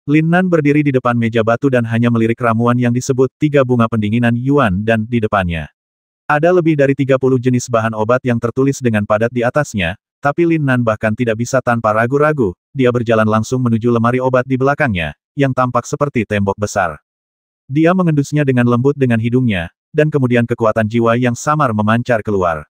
Lin Nan berdiri di depan meja batu dan hanya melirik ramuan yang disebut 3 bunga pendinginan Yuan dan di depannya. Ada lebih dari 30 jenis bahan obat yang tertulis dengan padat di atasnya, tapi Lin Nan bahkan tidak bisa tanpa ragu-ragu, dia berjalan langsung menuju lemari obat di belakangnya, yang tampak seperti tembok besar. Dia mengendusnya dengan lembut dengan hidungnya, dan kemudian kekuatan jiwa yang samar memancar keluar.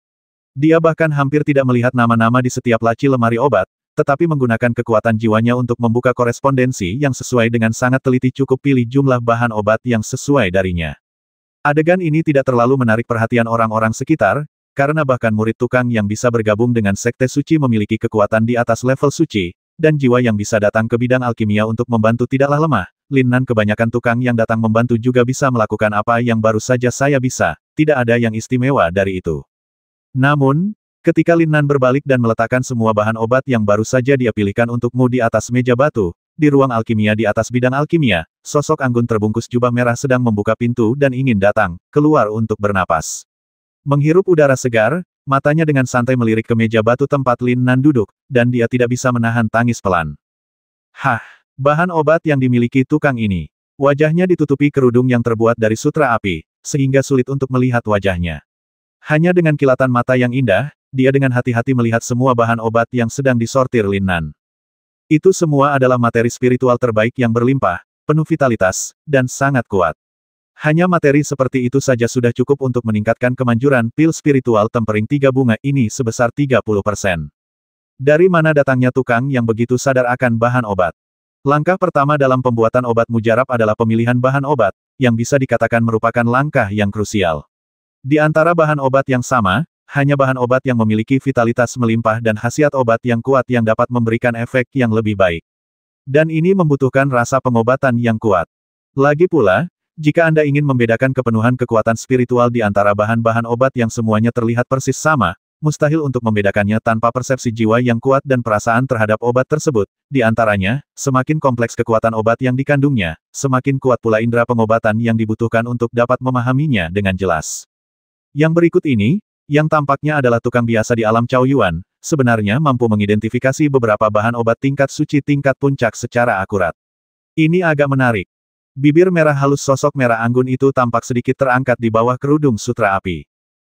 Dia bahkan hampir tidak melihat nama-nama di setiap laci lemari obat, tetapi menggunakan kekuatan jiwanya untuk membuka korespondensi yang sesuai dengan sangat teliti cukup pilih jumlah bahan obat yang sesuai darinya. Adegan ini tidak terlalu menarik perhatian orang-orang sekitar, karena bahkan murid tukang yang bisa bergabung dengan sekte suci memiliki kekuatan di atas level suci, dan jiwa yang bisa datang ke bidang alkimia untuk membantu tidaklah lemah. Lin Nan kebanyakan tukang yang datang membantu juga bisa melakukan apa yang baru saja saya bisa, tidak ada yang istimewa dari itu. Namun, ketika Lin Nan berbalik dan meletakkan semua bahan obat yang baru saja dia pilihkan untukmu di atas meja batu, di ruang alkimia di atas bidang alkimia, sosok anggun terbungkus jubah merah sedang membuka pintu dan ingin datang keluar untuk bernapas. Menghirup udara segar, matanya dengan santai melirik ke meja batu tempat Lin Nan duduk, dan dia tidak bisa menahan tangis pelan. Hah, bahan obat yang dimiliki tukang ini. Wajahnya ditutupi kerudung yang terbuat dari sutra api, sehingga sulit untuk melihat wajahnya. Hanya dengan kilatan mata yang indah, dia dengan hati-hati melihat semua bahan obat yang sedang disortir Lin Nan. Itu semua adalah materi spiritual terbaik yang berlimpah, penuh vitalitas, dan sangat kuat. Hanya materi seperti itu saja sudah cukup untuk meningkatkan kemanjuran pil spiritual tempering 3 bunga ini sebesar 30%. Dari mana datangnya tukang yang begitu sadar akan bahan obat? Langkah pertama dalam pembuatan obat mujarab adalah pemilihan bahan obat, yang bisa dikatakan merupakan langkah yang krusial. Di antara bahan obat yang sama, hanya bahan obat yang memiliki vitalitas melimpah dan khasiat obat yang kuat yang dapat memberikan efek yang lebih baik. Dan ini membutuhkan rasa pengobatan yang kuat. Lagi pula, jika Anda ingin membedakan kepenuhan kekuatan spiritual di antara bahan-bahan obat yang semuanya terlihat persis sama, mustahil untuk membedakannya tanpa persepsi jiwa yang kuat dan perasaan terhadap obat tersebut. Di antaranya, semakin kompleks kekuatan obat yang dikandungnya, semakin kuat pula indera pengobatan yang dibutuhkan untuk dapat memahaminya dengan jelas. Yang berikut ini, yang tampaknya adalah tukang biasa di alam Cao Yuan, sebenarnya mampu mengidentifikasi beberapa bahan obat tingkat suci tingkat puncak secara akurat. Ini agak menarik. Bibir merah halus sosok merah anggun itu tampak sedikit terangkat di bawah kerudung sutra api.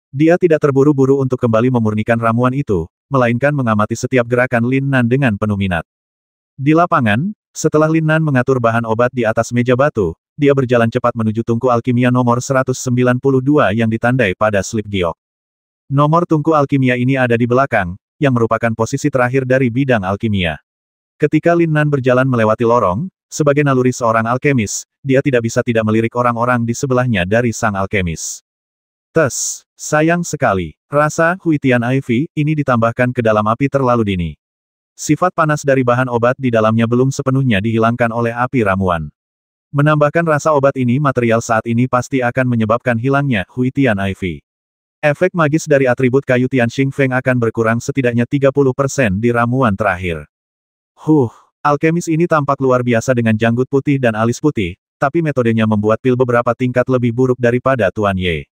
Dia tidak terburu-buru untuk kembali memurnikan ramuan itu, melainkan mengamati setiap gerakan Lin Nan dengan penuh minat. Di lapangan, setelah Lin Nan mengatur bahan obat di atas meja batu, dia berjalan cepat menuju tungku alkimia nomor 192 yang ditandai pada slip giok. Nomor tungku alkimia ini ada di belakang, yang merupakan posisi terakhir dari bidang alkimia. Ketika Lin Nan berjalan melewati lorong, sebagai naluri seorang alkemis, dia tidak bisa tidak melirik orang-orang di sebelahnya dari sang alkemis. Sayang sekali. Rasa Huitian Ivy ini ditambahkan ke dalam api terlalu dini. Sifat panas dari bahan obat di dalamnya belum sepenuhnya dihilangkan oleh api ramuan. Menambahkan rasa obat ini material saat ini pasti akan menyebabkan hilangnya Huitian Ivy. Efek magis dari atribut kayu Tian Xing Feng akan berkurang setidaknya 30% di ramuan terakhir. Alkemis ini tampak luar biasa dengan janggut putih dan alis putih, tapi metodenya membuat pil beberapa tingkat lebih buruk daripada Tuan Ye.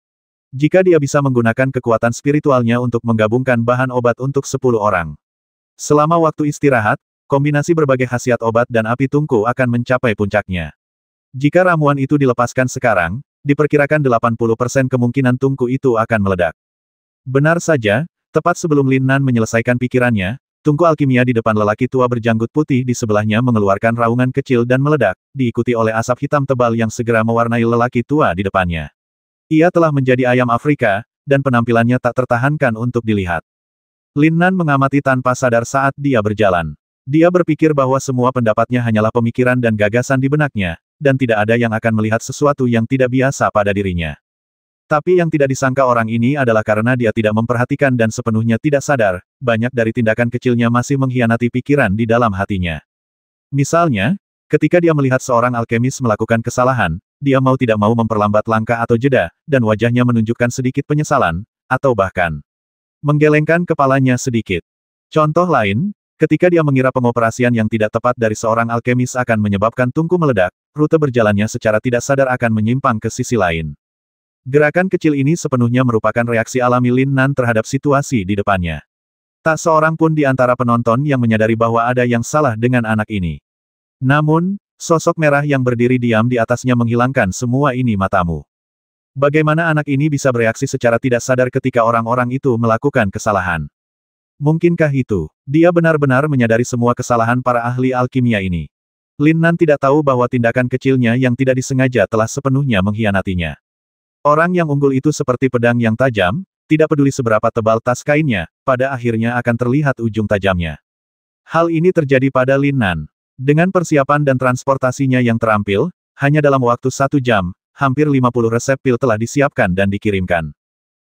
Jika dia bisa menggunakan kekuatan spiritualnya untuk menggabungkan bahan obat untuk 10 orang. Selama waktu istirahat, kombinasi berbagai khasiat obat dan api tungku akan mencapai puncaknya. Jika ramuan itu dilepaskan sekarang, diperkirakan 80% kemungkinan tungku itu akan meledak. Benar saja, tepat sebelum Lin Nan menyelesaikan pikirannya, tungku alkimia di depan lelaki tua berjanggut putih di sebelahnya mengeluarkan raungan kecil dan meledak, diikuti oleh asap hitam tebal yang segera mewarnai lelaki tua di depannya. Ia telah menjadi ayam Afrika, dan penampilannya tak tertahankan untuk dilihat. Lin Nan mengamati tanpa sadar saat dia berjalan. Dia berpikir bahwa semua pendapatnya hanyalah pemikiran dan gagasan di benaknya, dan tidak ada yang akan melihat sesuatu yang tidak biasa pada dirinya. Tapi yang tidak disangka orang ini adalah karena dia tidak memperhatikan dan sepenuhnya tidak sadar, banyak dari tindakan kecilnya masih mengkhianati pikiran di dalam hatinya. Misalnya, ketika dia melihat seorang alkemis melakukan kesalahan, dia mau tidak mau memperlambat langkah atau jeda, dan wajahnya menunjukkan sedikit penyesalan, atau bahkan menggelengkan kepalanya sedikit. Contoh lain, ketika dia mengira pengoperasian yang tidak tepat dari seorang alkemis akan menyebabkan tungku meledak, rute berjalannya secara tidak sadar akan menyimpang ke sisi lain. Gerakan kecil ini sepenuhnya merupakan reaksi alami Lin Nan terhadap situasi di depannya. Tak seorang pun di antara penonton yang menyadari bahwa ada yang salah dengan anak ini. Namun, Sosok merah yang berdiri diam di atasnya menghilangkan semua ini matamu. Bagaimana anak ini bisa bereaksi secara tidak sadar ketika orang-orang itu melakukan kesalahan? Mungkinkah itu? Dia benar-benar menyadari semua kesalahan para ahli alkimia ini. Lin Nan tidak tahu bahwa tindakan kecilnya yang tidak disengaja telah sepenuhnya mengkhianatinya. Orang yang unggul itu seperti pedang yang tajam, tidak peduli seberapa tebal tas kainnya, pada akhirnya akan terlihat ujung tajamnya. Hal ini terjadi pada Lin Nan. Dengan persiapan dan transportasinya yang terampil, hanya dalam waktu 1 jam, hampir 50 resep pil telah disiapkan dan dikirimkan.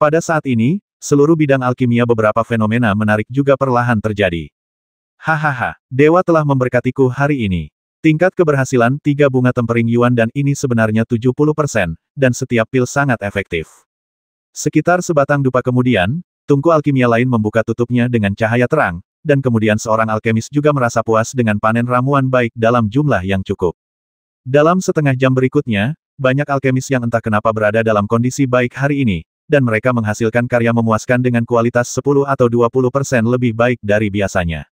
Pada saat ini, seluruh bidang alkimia beberapa fenomena menarik juga perlahan terjadi. Hahaha, dewa telah memberkatiku hari ini. Tingkat keberhasilan 3 bunga tempering Yuan dan ini sebenarnya 70%, dan setiap pil sangat efektif. Sekitar sebatang dupa kemudian, tungku alkimia lain membuka tutupnya dengan cahaya terang, dan kemudian seorang alkemis juga merasa puas dengan panen ramuan baik dalam jumlah yang cukup. Dalam setengah jam berikutnya, banyak alkemis yang entah kenapa berada dalam kondisi baik hari ini, dan mereka menghasilkan karya memuaskan dengan kualitas 10 atau 20% lebih baik dari biasanya.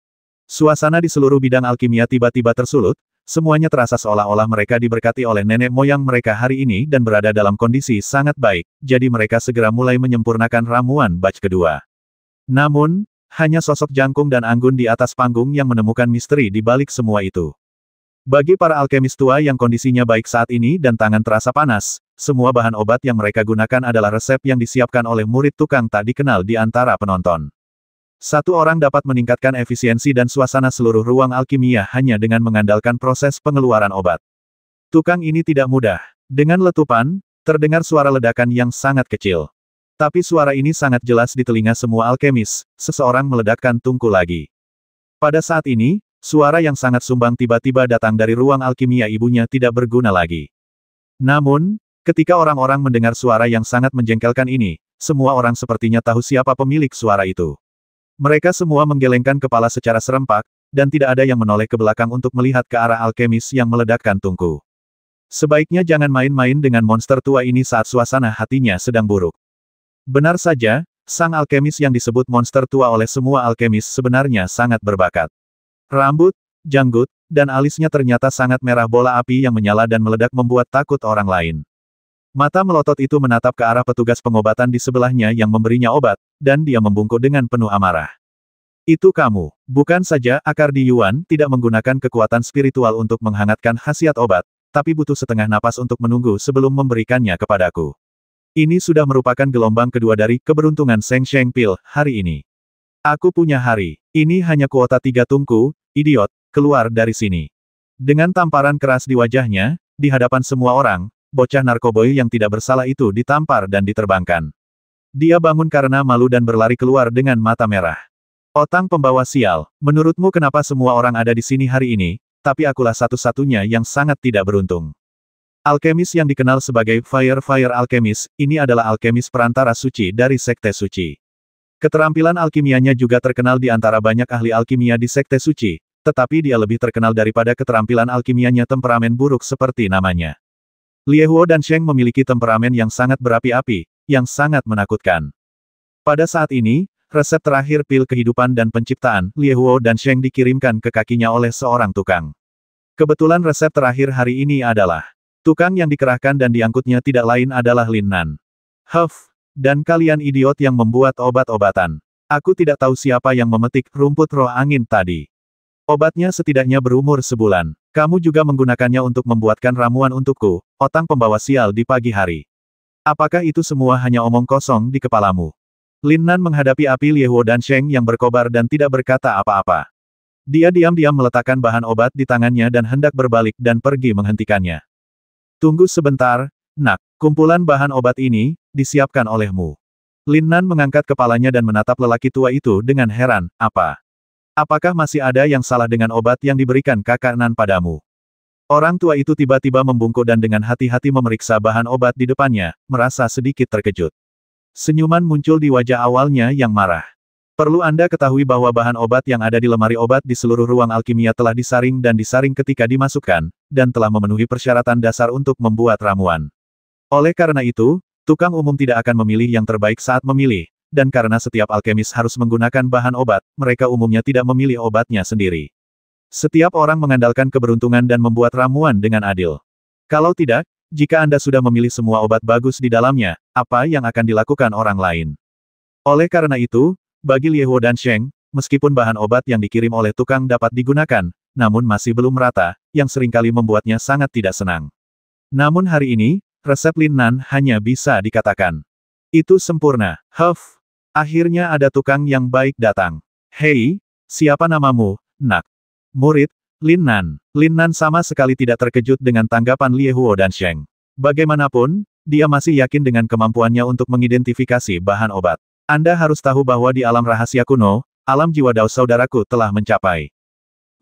Suasana di seluruh bidang alkimia tiba-tiba tersulut, semuanya terasa seolah-olah mereka diberkati oleh nenek moyang mereka hari ini dan berada dalam kondisi sangat baik, jadi mereka segera mulai menyempurnakan ramuan batch kedua. Namun, hanya sosok Jangkung dan Anggun di atas panggung yang menemukan misteri di balik semua itu. Bagi para alkemis tua yang kondisinya baik saat ini dan tangan terasa panas, semua bahan obat yang mereka gunakan adalah resep yang disiapkan oleh murid tukang tak dikenal di antara penonton. Satu orang dapat meningkatkan efisiensi dan suasana seluruh ruang alkimia hanya dengan mengandalkan proses pengeluaran obat. Tukang ini tidak mudah. Dengan letupan, terdengar suara ledakan yang sangat kecil. Tapi suara ini sangat jelas di telinga semua alkemis, seseorang meledakkan tungku lagi. Pada saat ini, suara yang sangat sumbang tiba-tiba datang dari ruang alkimia ibunya tidak berguna lagi. Namun, ketika orang-orang mendengar suara yang sangat menjengkelkan ini, semua orang sepertinya tahu siapa pemilik suara itu. Mereka semua menggelengkan kepala secara serempak, dan tidak ada yang menoleh ke belakang untuk melihat ke arah alkemis yang meledakkan tungku. Sebaiknya jangan main-main dengan monster tua ini saat suasana hatinya sedang buruk. Benar saja, sang alkemis yang disebut monster tua oleh semua alkemis sebenarnya sangat berbakat. Rambut, janggut, dan alisnya ternyata sangat merah bola api yang menyala dan meledak membuat takut orang lain. Mata melotot itu menatap ke arah petugas pengobatan di sebelahnya yang memberinya obat, dan dia membungkuk dengan penuh amarah. Itu kamu. Bukan saja akar di Yuan tidak menggunakan kekuatan spiritual untuk menghangatkan khasiat obat, tapi butuh setengah napas untuk menunggu sebelum memberikannya kepadaku. Ini sudah merupakan gelombang kedua dari keberuntungan Seng Sheng Pil hari ini. Aku punya hari. Ini hanya kuota 3 tungku, idiot, keluar dari sini. Dengan tamparan keras di wajahnya, di hadapan semua orang, bocah narkoboy yang tidak bersalah itu ditampar dan diterbangkan. Dia bangun karena malu dan berlari keluar dengan mata merah. Otang pembawa sial, menurutmu kenapa semua orang ada di sini hari ini, tapi akulah satu-satunya yang sangat tidak beruntung. Alkemis yang dikenal sebagai Fire Alchemist, ini adalah alkemis perantara suci dari Sekte Suci. Keterampilan alkimianya juga terkenal di antara banyak ahli alkimia di Sekte Suci, tetapi dia lebih terkenal daripada keterampilan alkimianya temperamen buruk seperti namanya. Liehuo dan Sheng memiliki temperamen yang sangat berapi-api, yang sangat menakutkan. Pada saat ini, resep terakhir pil kehidupan dan penciptaan, Liehuo dan Sheng dikirimkan ke kakinya oleh seorang tukang. Kebetulan resep terakhir hari ini adalah tukang yang dikerahkan dan diangkutnya tidak lain adalah Lin Nan. Huff, dan kalian idiot yang membuat obat-obatan. Aku tidak tahu siapa yang memetik rumput roh angin tadi. Obatnya setidaknya berumur sebulan. Kamu juga menggunakannya untuk membuatkan ramuan untukku, otang pembawa sial di pagi hari. Apakah itu semua hanya omong kosong di kepalamu? Lin Nan menghadapi api Liehuo dan Sheng yang berkobar dan tidak berkata apa-apa. Dia diam-diam meletakkan bahan obat di tangannya dan hendak berbalik dan pergi menghentikannya. Tunggu sebentar, nak. Kumpulan bahan obat ini, disiapkan olehmu. Lin Nan mengangkat kepalanya dan menatap lelaki tua itu dengan heran, apa? Apakah masih ada yang salah dengan obat yang diberikan kakak Nan padamu? Orang tua itu tiba-tiba membungkuk dan dengan hati-hati memeriksa bahan obat di depannya, merasa sedikit terkejut. Senyuman muncul di wajah awalnya yang marah. Perlu Anda ketahui bahwa bahan obat yang ada di lemari obat di seluruh ruang alkimia telah disaring ketika dimasukkan, dan telah memenuhi persyaratan dasar untuk membuat ramuan. Oleh karena itu, tukang umum tidak akan memilih yang terbaik saat memilih, dan karena setiap alkemis harus menggunakan bahan obat, mereka umumnya tidak memilih obatnya sendiri. Setiap orang mengandalkan keberuntungan dan membuat ramuan dengan adil. Kalau tidak, jika Anda sudah memilih semua obat bagus di dalamnya, apa yang akan dilakukan orang lain? Oleh karena itu, bagi Liehuo dan Sheng, meskipun bahan obat yang dikirim oleh tukang dapat digunakan, namun masih belum merata, yang seringkali membuatnya sangat tidak senang. Namun hari ini, resep Lin Nan hanya bisa dikatakan. Itu sempurna. Huff. Akhirnya ada tukang yang baik datang. Hei, siapa namamu, nak? Murid, Lin Nan. Lin Nan sama sekali tidak terkejut dengan tanggapan Liehuo dan Sheng. Bagaimanapun, dia masih yakin dengan kemampuannya untuk mengidentifikasi bahan obat. Anda harus tahu bahwa di alam rahasia kuno, alam jiwa Dao saudaraku telah mencapai.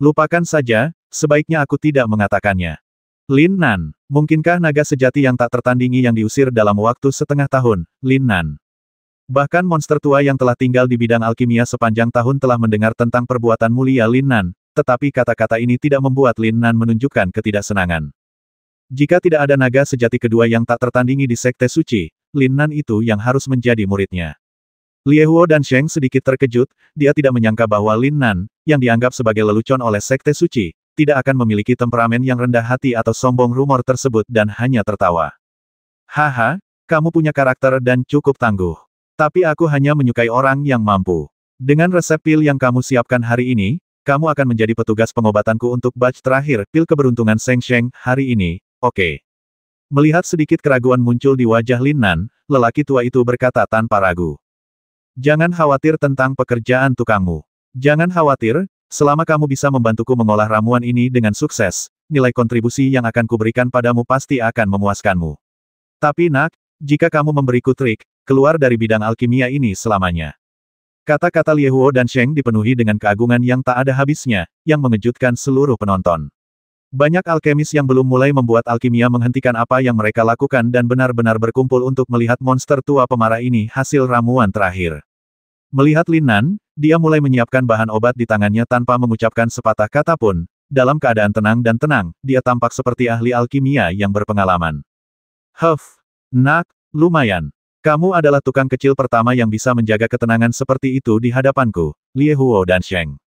Lupakan saja, sebaiknya aku tidak mengatakannya. Lin Nan, mungkinkah naga sejati yang tak tertandingi yang diusir dalam waktu setengah tahun, Lin Nan? Bahkan monster tua yang telah tinggal di bidang alkimia sepanjang tahun telah mendengar tentang perbuatan mulia Lin Nan, tetapi kata-kata ini tidak membuat Lin Nan menunjukkan ketidaksenangan. Jika tidak ada naga sejati kedua yang tak tertandingi di Sekte Suci, Lin Nan itu yang harus menjadi muridnya. Liehuo dan Sheng sedikit terkejut, dia tidak menyangka bahwa Lin Nan, yang dianggap sebagai lelucon oleh Sekte Suci, tidak akan memiliki temperamen yang rendah hati atau sombong. Rumor tersebut dan hanya tertawa. Haha, kamu punya karakter dan cukup tangguh. Tapi aku hanya menyukai orang yang mampu. Dengan resep pil yang kamu siapkan hari ini, kamu akan menjadi petugas pengobatanku untuk batch terakhir pil keberuntungan Sheng Sheng hari ini, oke. Melihat sedikit keraguan muncul di wajah Lin Nan, lelaki tua itu berkata tanpa ragu. Jangan khawatir tentang pekerjaan tukangmu. Jangan khawatir, selama kamu bisa membantuku mengolah ramuan ini dengan sukses, nilai kontribusi yang akan kuberikan padamu pasti akan memuaskanmu. Tapi nak, jika kamu memberiku trik, keluar dari bidang alkimia ini selamanya. Kata-kata Liehuo dan Sheng dipenuhi dengan keagungan yang tak ada habisnya, yang mengejutkan seluruh penonton. Banyak alkemis yang belum mulai membuat alkimia menghentikan apa yang mereka lakukan dan benar-benar berkumpul untuk melihat monster tua pemarah ini hasil ramuan terakhir. Melihat Lin Nan, dia mulai menyiapkan bahan obat di tangannya tanpa mengucapkan sepatah kata pun. Dalam keadaan tenang dan tenang, dia tampak seperti ahli alkimia yang berpengalaman. Huff, nak, lumayan. Kamu adalah tukang kecil pertama yang bisa menjaga ketenangan seperti itu di hadapanku, Liehuo dan Sheng.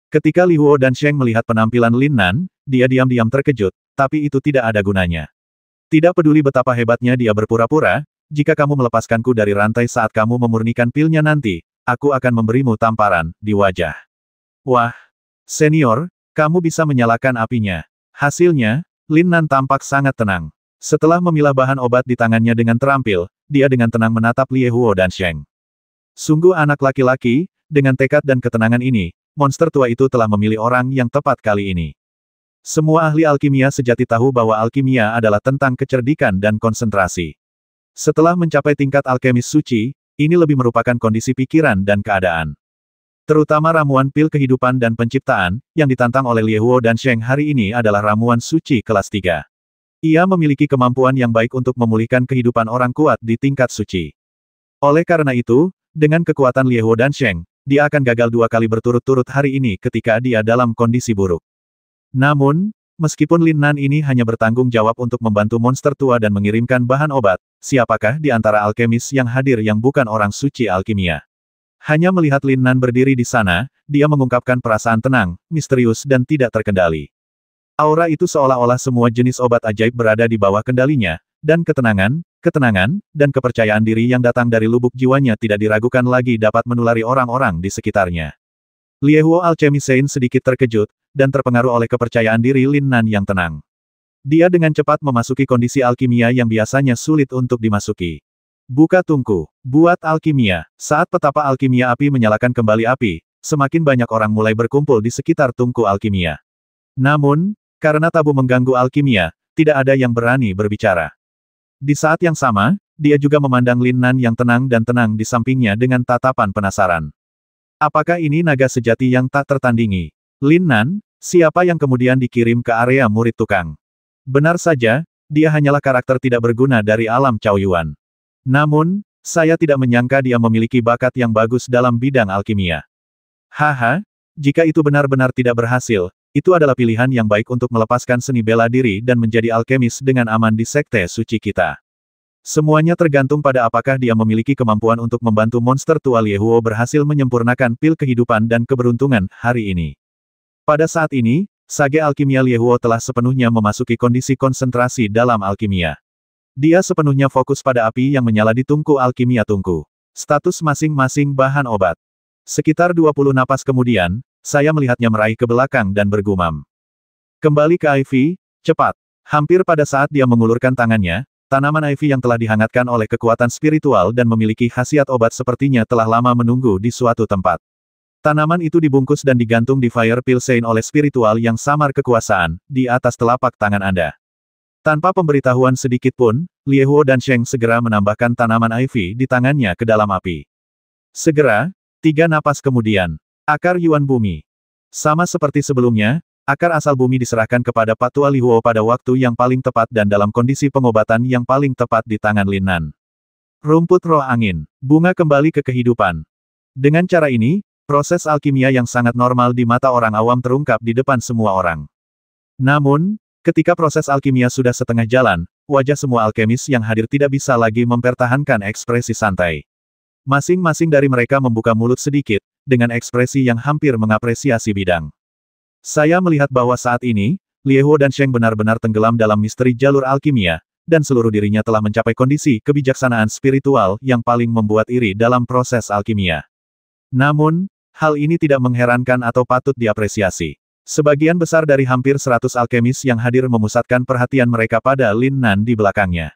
Ketika Liehuo dan Sheng melihat penampilan Lin Nan, dia diam-diam terkejut, tapi itu tidak ada gunanya. Tidak peduli betapa hebatnya dia berpura-pura, jika kamu melepaskanku dari rantai saat kamu memurnikan pilnya nanti, aku akan memberimu tamparan di wajah. Wah, senior, kamu bisa menyalakan apinya. Hasilnya, Lin Nan tampak sangat tenang. Setelah memilah bahan obat di tangannya dengan terampil, dia dengan tenang menatap Liehuo dan Sheng. Sungguh anak laki-laki, dengan tekad dan ketenangan ini, monster tua itu telah memilih orang yang tepat kali ini. Semua ahli alkimia sejati tahu bahwa alkimia adalah tentang kecerdikan dan konsentrasi. Setelah mencapai tingkat alkemis suci, ini lebih merupakan kondisi pikiran dan keadaan. Terutama ramuan pil kehidupan dan penciptaan, yang ditantang oleh Liehuo dan Sheng hari ini adalah ramuan suci kelas 3. Ia memiliki kemampuan yang baik untuk memulihkan kehidupan orang kuat di tingkat suci. Oleh karena itu, dengan kekuatan Liehuo dan Sheng, dia akan gagal 2 kali berturut-turut hari ini ketika dia dalam kondisi buruk. Namun, meskipun Lin Nan ini hanya bertanggung jawab untuk membantu monster tua dan mengirimkan bahan obat, siapakah di antara alkemis yang hadir yang bukan orang suci alkimia? Hanya melihat Lin Nan berdiri di sana, dia mengungkapkan perasaan tenang, misterius dan tidak terkendali. Aura itu seolah-olah semua jenis obat ajaib berada di bawah kendalinya, dan ketenangan, dan kepercayaan diri yang datang dari lubuk jiwanya tidak diragukan lagi dapat menulari orang-orang di sekitarnya. Liehuo Alchemisein sedikit terkejut, dan terpengaruh oleh kepercayaan diri Lin Nan yang tenang. Dia dengan cepat memasuki kondisi alkimia yang biasanya sulit untuk dimasuki. Buka tungku. Buat alkimia. Saat petapa alkimia api menyalakan kembali api, semakin banyak orang mulai berkumpul di sekitar tungku alkimia. Namun, karena tabu mengganggu alkimia, tidak ada yang berani berbicara. Di saat yang sama, dia juga memandang Lin Nan yang tenang dan tenang di sampingnya dengan tatapan penasaran. Apakah ini naga sejati yang tak tertandingi? Lin Nan, siapa yang kemudian dikirim ke area murid tukang? Benar saja, dia hanyalah karakter tidak berguna dari alam Chaoyuan. Namun, saya tidak menyangka dia memiliki bakat yang bagus dalam bidang alkimia. Haha, jika itu benar-benar tidak berhasil, itu adalah pilihan yang baik untuk melepaskan seni bela diri dan menjadi alkemis dengan aman di sekte suci kita. Semuanya tergantung pada apakah dia memiliki kemampuan untuk membantu monster tua Liehuo berhasil menyempurnakan pil kehidupan dan keberuntungan hari ini. Pada saat ini, Sage Alkimia Liehuo telah sepenuhnya memasuki kondisi konsentrasi dalam alkimia. Dia sepenuhnya fokus pada api yang menyala di tungku alkimia tungku. Status masing-masing bahan obat. Sekitar 20 napas kemudian, saya melihatnya meraih ke belakang dan bergumam. Kembali ke Ivy, cepat. Hampir pada saat dia mengulurkan tangannya, tanaman Ivy yang telah dihangatkan oleh kekuatan spiritual dan memiliki khasiat obat sepertinya telah lama menunggu di suatu tempat. Tanaman itu dibungkus dan digantung di Fire Pilsein oleh spiritual yang samar kekuasaan, di atas telapak tangan Anda. Tanpa pemberitahuan sedikit pun, Liehuo dan Sheng segera menambahkan tanaman Ivy di tangannya ke dalam api. Segera, 3 napas kemudian, akar Yuan Bumi. Sama seperti sebelumnya, akar asal bumi diserahkan kepada Patua Liehuo pada waktu yang paling tepat dan dalam kondisi pengobatan yang paling tepat di tangan Lin Nan. Rumput roh angin, bunga kembali ke kehidupan. Dengan cara ini, proses alkimia yang sangat normal di mata orang awam terungkap di depan semua orang. Namun, ketika proses alkimia sudah setengah jalan, wajah semua alkemis yang hadir tidak bisa lagi mempertahankan ekspresi santai. Masing-masing dari mereka membuka mulut sedikit, dengan ekspresi yang hampir mengapresiasi bidang. Saya melihat bahwa saat ini, Liehuo dan Sheng benar-benar tenggelam dalam misteri jalur alkimia, dan seluruh dirinya telah mencapai kondisi kebijaksanaan spiritual yang paling membuat iri dalam proses alkimia. Namun, hal ini tidak mengherankan atau patut diapresiasi. Sebagian besar dari hampir 100 alkemis yang hadir memusatkan perhatian mereka pada Lin Nan di belakangnya.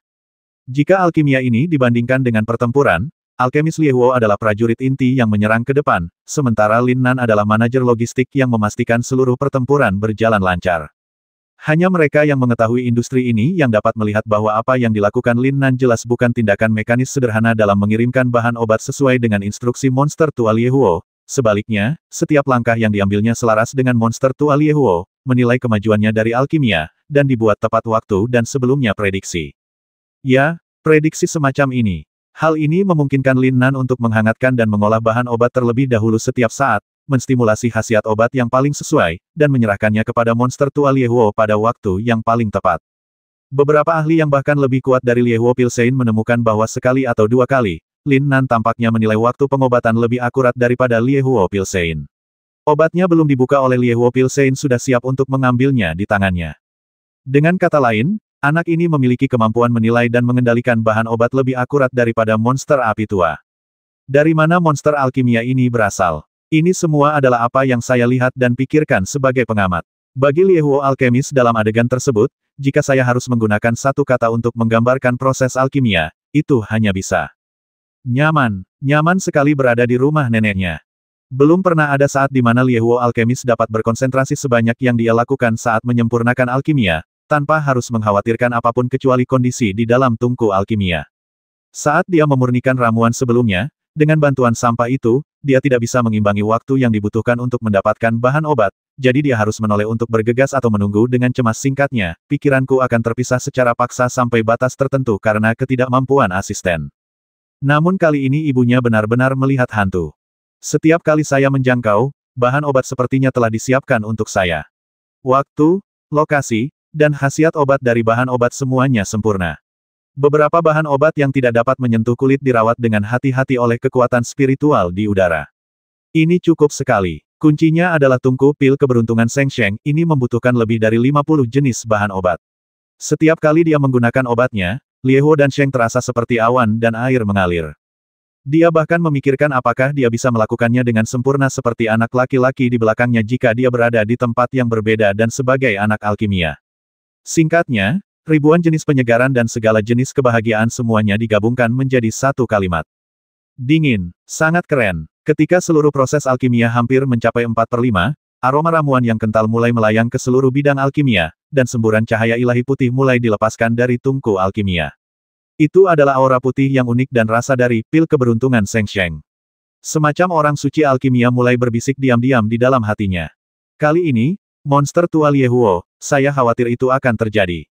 Jika alkimia ini dibandingkan dengan pertempuran, alkemis Liehuo adalah prajurit inti yang menyerang ke depan, sementara Lin Nan adalah manajer logistik yang memastikan seluruh pertempuran berjalan lancar. Hanya mereka yang mengetahui industri ini yang dapat melihat bahwa apa yang dilakukan Lin Nan jelas bukan tindakan mekanis sederhana dalam mengirimkan bahan obat sesuai dengan instruksi monster tua Liehuo. Sebaliknya, setiap langkah yang diambilnya selaras dengan monster tua Liehuo, menilai kemajuannya dari alkimia, dan dibuat tepat waktu dan sebelumnya prediksi. Ya, prediksi semacam ini. Hal ini memungkinkan Lin Nan untuk menghangatkan dan mengolah bahan obat terlebih dahulu setiap saat, menstimulasi khasiat obat yang paling sesuai, dan menyerahkannya kepada monster tua Liehuo pada waktu yang paling tepat. Beberapa ahli yang bahkan lebih kuat dari Liehuo Pilsein menemukan bahwa sekali atau 2 kali, Lin Nan tampaknya menilai waktu pengobatan lebih akurat daripada Liehuo Pilsein. Obatnya belum dibuka oleh Liehuo Pilsein sudah siap untuk mengambilnya di tangannya. Dengan kata lain, anak ini memiliki kemampuan menilai dan mengendalikan bahan obat lebih akurat daripada monster api tua. Dari mana monster alkimia ini berasal? Ini semua adalah apa yang saya lihat dan pikirkan sebagai pengamat. Bagi Liehuo alkemis dalam adegan tersebut, jika saya harus menggunakan satu kata untuk menggambarkan proses alkimia, itu hanya bisa nyaman. Nyaman sekali berada di rumah neneknya. Belum pernah ada saat di mana Liehuo alkemis dapat berkonsentrasi sebanyak yang dia lakukan saat menyempurnakan alkimia, tanpa harus mengkhawatirkan apapun kecuali kondisi di dalam tungku alkimia. Saat dia memurnikan ramuan sebelumnya, dengan bantuan sampah itu, dia tidak bisa mengimbangi waktu yang dibutuhkan untuk mendapatkan bahan obat, jadi dia harus menoleh untuk bergegas atau menunggu dengan cemas. Singkatnya, pikiranku akan terpisah secara paksa sampai batas tertentu karena ketidakmampuan asisten. Namun kali ini ibunya benar-benar melihat hantu. Setiap kali saya menjangkau, bahan obat sepertinya telah disiapkan untuk saya. Waktu, lokasi, dan khasiat obat dari bahan obat semuanya sempurna. Beberapa bahan obat yang tidak dapat menyentuh kulit dirawat dengan hati-hati oleh kekuatan spiritual di udara. Ini cukup sekali. Kuncinya adalah tungku pil keberuntungan Sheng Sheng, ini membutuhkan lebih dari 50 jenis bahan obat. Setiap kali dia menggunakan obatnya, Liehuo dan Sheng terasa seperti awan dan air mengalir. Dia bahkan memikirkan apakah dia bisa melakukannya dengan sempurna seperti anak laki-laki di belakangnya jika dia berada di tempat yang berbeda dan sebagai anak alkimia. Singkatnya, ribuan jenis penyegaran dan segala jenis kebahagiaan semuanya digabungkan menjadi satu kalimat. Dingin, sangat keren. Ketika seluruh proses alkimia hampir mencapai 4/5, aroma ramuan yang kental mulai melayang ke seluruh bidang alkimia, dan semburan cahaya ilahi putih mulai dilepaskan dari tungku alkimia. Itu adalah aura putih yang unik dan rasa dari pil keberuntungan Sheng Sheng. Semacam orang suci alkimia mulai berbisik diam-diam di dalam hatinya. Kali ini, monster tua Liehuo, saya khawatir itu akan terjadi.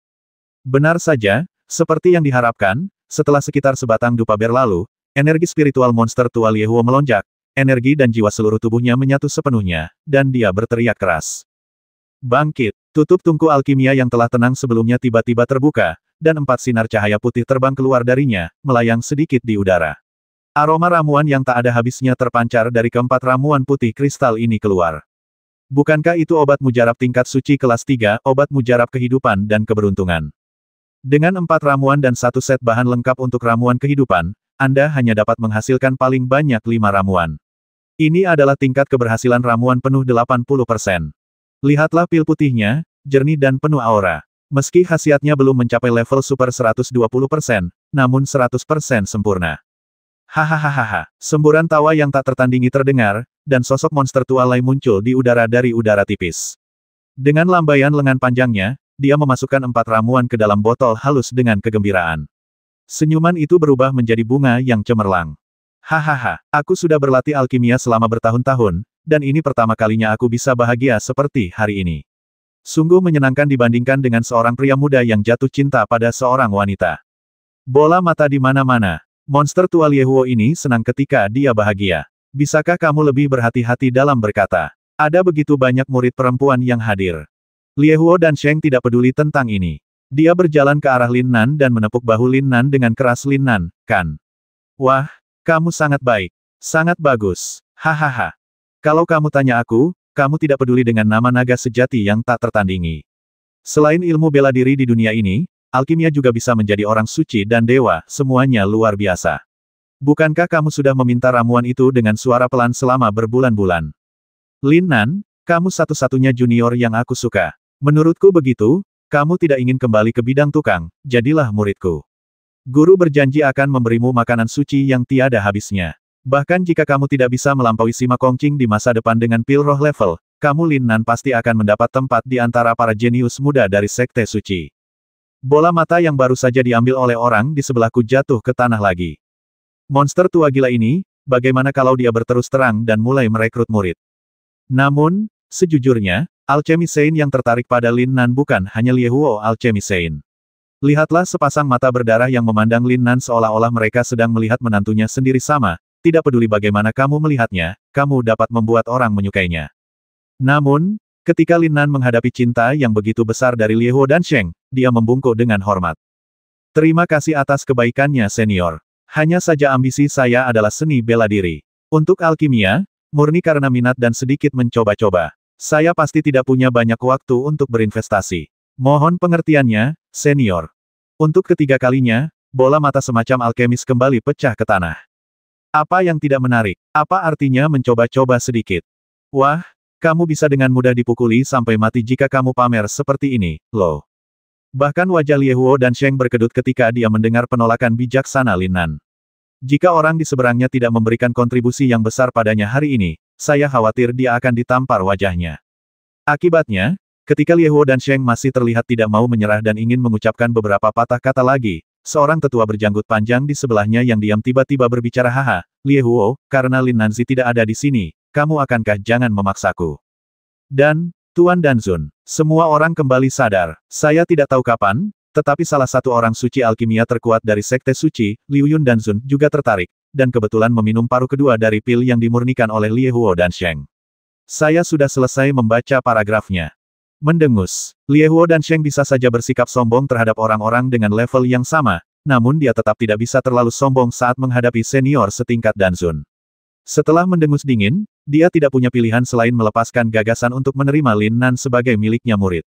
Benar saja, seperti yang diharapkan, setelah sekitar sebatang dupa berlalu, energi spiritual monster tua Liehuo melonjak, energi dan jiwa seluruh tubuhnya menyatu sepenuhnya, dan dia berteriak keras. Bangkit, tutup tungku alkimia yang telah tenang sebelumnya tiba-tiba terbuka, dan 4 sinar cahaya putih terbang keluar darinya, melayang sedikit di udara. Aroma ramuan yang tak ada habisnya terpancar dari keempat ramuan putih kristal ini keluar. Bukankah itu obat mujarab tingkat suci kelas 3, obat mujarab kehidupan dan keberuntungan? Dengan 4 ramuan dan 1 set bahan lengkap untuk ramuan kehidupan, Anda hanya dapat menghasilkan paling banyak 5 ramuan. Ini adalah tingkat keberhasilan ramuan penuh 80%. Lihatlah pil putihnya, jernih dan penuh aura. Meski khasiatnya belum mencapai level super 120%, namun 100% sempurna. Hahaha, semburan tawa yang tak tertandingi terdengar, dan sosok monster tua lain muncul di udara dari udara tipis. Dengan lambaian lengan panjangnya, dia memasukkan 4 ramuan ke dalam botol halus dengan kegembiraan. Senyuman itu berubah menjadi bunga yang cemerlang. Hahaha, aku sudah berlatih alkimia selama bertahun-tahun, dan ini pertama kalinya aku bisa bahagia seperti hari ini. Sungguh menyenangkan dibandingkan dengan seorang pria muda yang jatuh cinta pada seorang wanita. Bola mata di mana-mana. Monster tua Liehuo ini senang ketika dia bahagia. Bisakah kamu lebih berhati-hati dalam berkata? Ada begitu banyak murid perempuan yang hadir. Liehuo dan Sheng tidak peduli tentang ini. Dia berjalan ke arah Lin Nan dan menepuk bahu Lin Nan dengan keras. Lin Nan, kan? Wah, kamu sangat baik. Sangat bagus. Hahaha. Kalau kamu tanya aku, kamu tidak peduli dengan nama naga sejati yang tak tertandingi. Selain ilmu bela diri di dunia ini, alkimia juga bisa menjadi orang suci dan dewa, semuanya luar biasa. Bukankah kamu sudah meminta ramuan itu dengan suara pelan selama berbulan-bulan? Lin Nan, kamu satu-satunya junior yang aku suka. Menurutku begitu, kamu tidak ingin kembali ke bidang tukang, jadilah muridku. Guru berjanji akan memberimu makanan suci yang tiada habisnya. Bahkan jika kamu tidak bisa melampaui Sima Kongqing di masa depan dengan pil roh level, kamu Lin Nan pasti akan mendapat tempat di antara para jenius muda dari Sekte Suci. Bola mata yang baru saja diambil oleh orang di sebelahku jatuh ke tanah lagi. Monster tua gila ini, bagaimana kalau dia berterus terang dan mulai merekrut murid? Namun, sejujurnya, Alchemisain yang tertarik pada Lin Nan bukan hanya Liehuo Alchemisain. Lihatlah sepasang mata berdarah yang memandang Lin Nan seolah-olah mereka sedang melihat menantunya sendiri sama, tidak peduli bagaimana kamu melihatnya, kamu dapat membuat orang menyukainya. Namun, ketika Lin Nan menghadapi cinta yang begitu besar dari Liehuo dan Sheng, dia membungkuk dengan hormat. Terima kasih atas kebaikannya senior. Hanya saja ambisi saya adalah seni bela diri. Untuk alkimia, murni karena minat dan sedikit mencoba-coba. Saya pasti tidak punya banyak waktu untuk berinvestasi. Mohon pengertiannya, senior. Untuk ketiga kalinya, bola mata semacam alkemis kembali pecah ke tanah. Apa yang tidak menarik? Apa artinya mencoba-coba sedikit? Wah, kamu bisa dengan mudah dipukuli sampai mati jika kamu pamer seperti ini, loh. Bahkan wajah Liehuo dan Sheng berkedut ketika dia mendengar penolakan bijaksana Lin Nan. Jika orang di seberangnya tidak memberikan kontribusi yang besar padanya hari ini, saya khawatir dia akan ditampar wajahnya. Akibatnya, ketika Liehuo dan Sheng masih terlihat tidak mau menyerah dan ingin mengucapkan beberapa patah kata lagi, seorang tetua berjanggut panjang di sebelahnya yang diam tiba-tiba berbicara, haha, Liehuo, karena Lin Nanzi tidak ada di sini, kamu akankah jangan memaksaku? Dan, Tuan Danzun, semua orang kembali sadar. Saya tidak tahu kapan, tetapi salah satu orang suci alkimia terkuat dari Sekte Suci, Liu Yun Danzun, juga tertarik, dan kebetulan meminum paruh kedua dari pil yang dimurnikan oleh Liehuo dan Sheng. Saya sudah selesai membaca paragrafnya. Mendengus, Liehuo dan Sheng bisa saja bersikap sombong terhadap orang-orang dengan level yang sama, namun dia tetap tidak bisa terlalu sombong saat menghadapi senior setingkat Danzun. Setelah mendengus dingin, dia tidak punya pilihan selain melepaskan gagasan untuk menerima Lin Nan sebagai miliknya murid.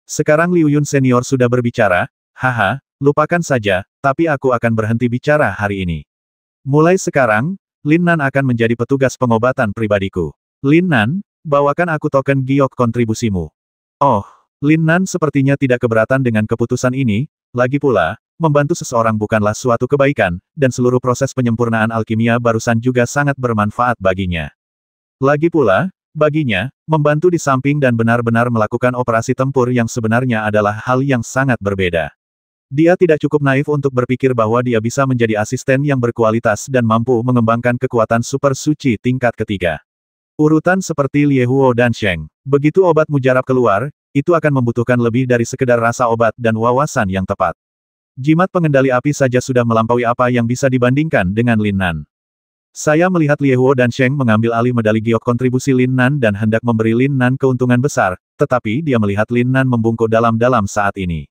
Sekarang Liu Yun senior sudah berbicara, haha, lupakan saja, tapi aku akan berhenti bicara hari ini. Mulai sekarang, Lin Nan akan menjadi petugas pengobatan pribadiku. Lin Nan, bawakan aku token giok kontribusimu. Oh, Lin Nan sepertinya tidak keberatan dengan keputusan ini, lagi pula, membantu seseorang bukanlah suatu kebaikan, dan seluruh proses penyempurnaan alkimia barusan juga sangat bermanfaat baginya. Lagi pula, baginya, membantu di samping dan benar-benar melakukan operasi tempur yang sebenarnya adalah hal yang sangat berbeda. Dia tidak cukup naif untuk berpikir bahwa dia bisa menjadi asisten yang berkualitas dan mampu mengembangkan kekuatan super suci tingkat ketiga. Urutan seperti Liehuo dan Sheng. Begitu obat mujarab keluar, itu akan membutuhkan lebih dari sekedar rasa obat dan wawasan yang tepat. Jimat pengendali api saja sudah melampaui apa yang bisa dibandingkan dengan Lin Nan. Saya melihat Liehuo dan Sheng mengambil alih medali giok kontribusi Lin Nan dan hendak memberi Lin Nan keuntungan besar, tetapi dia melihat Lin Nan membungkuk dalam-dalam saat ini.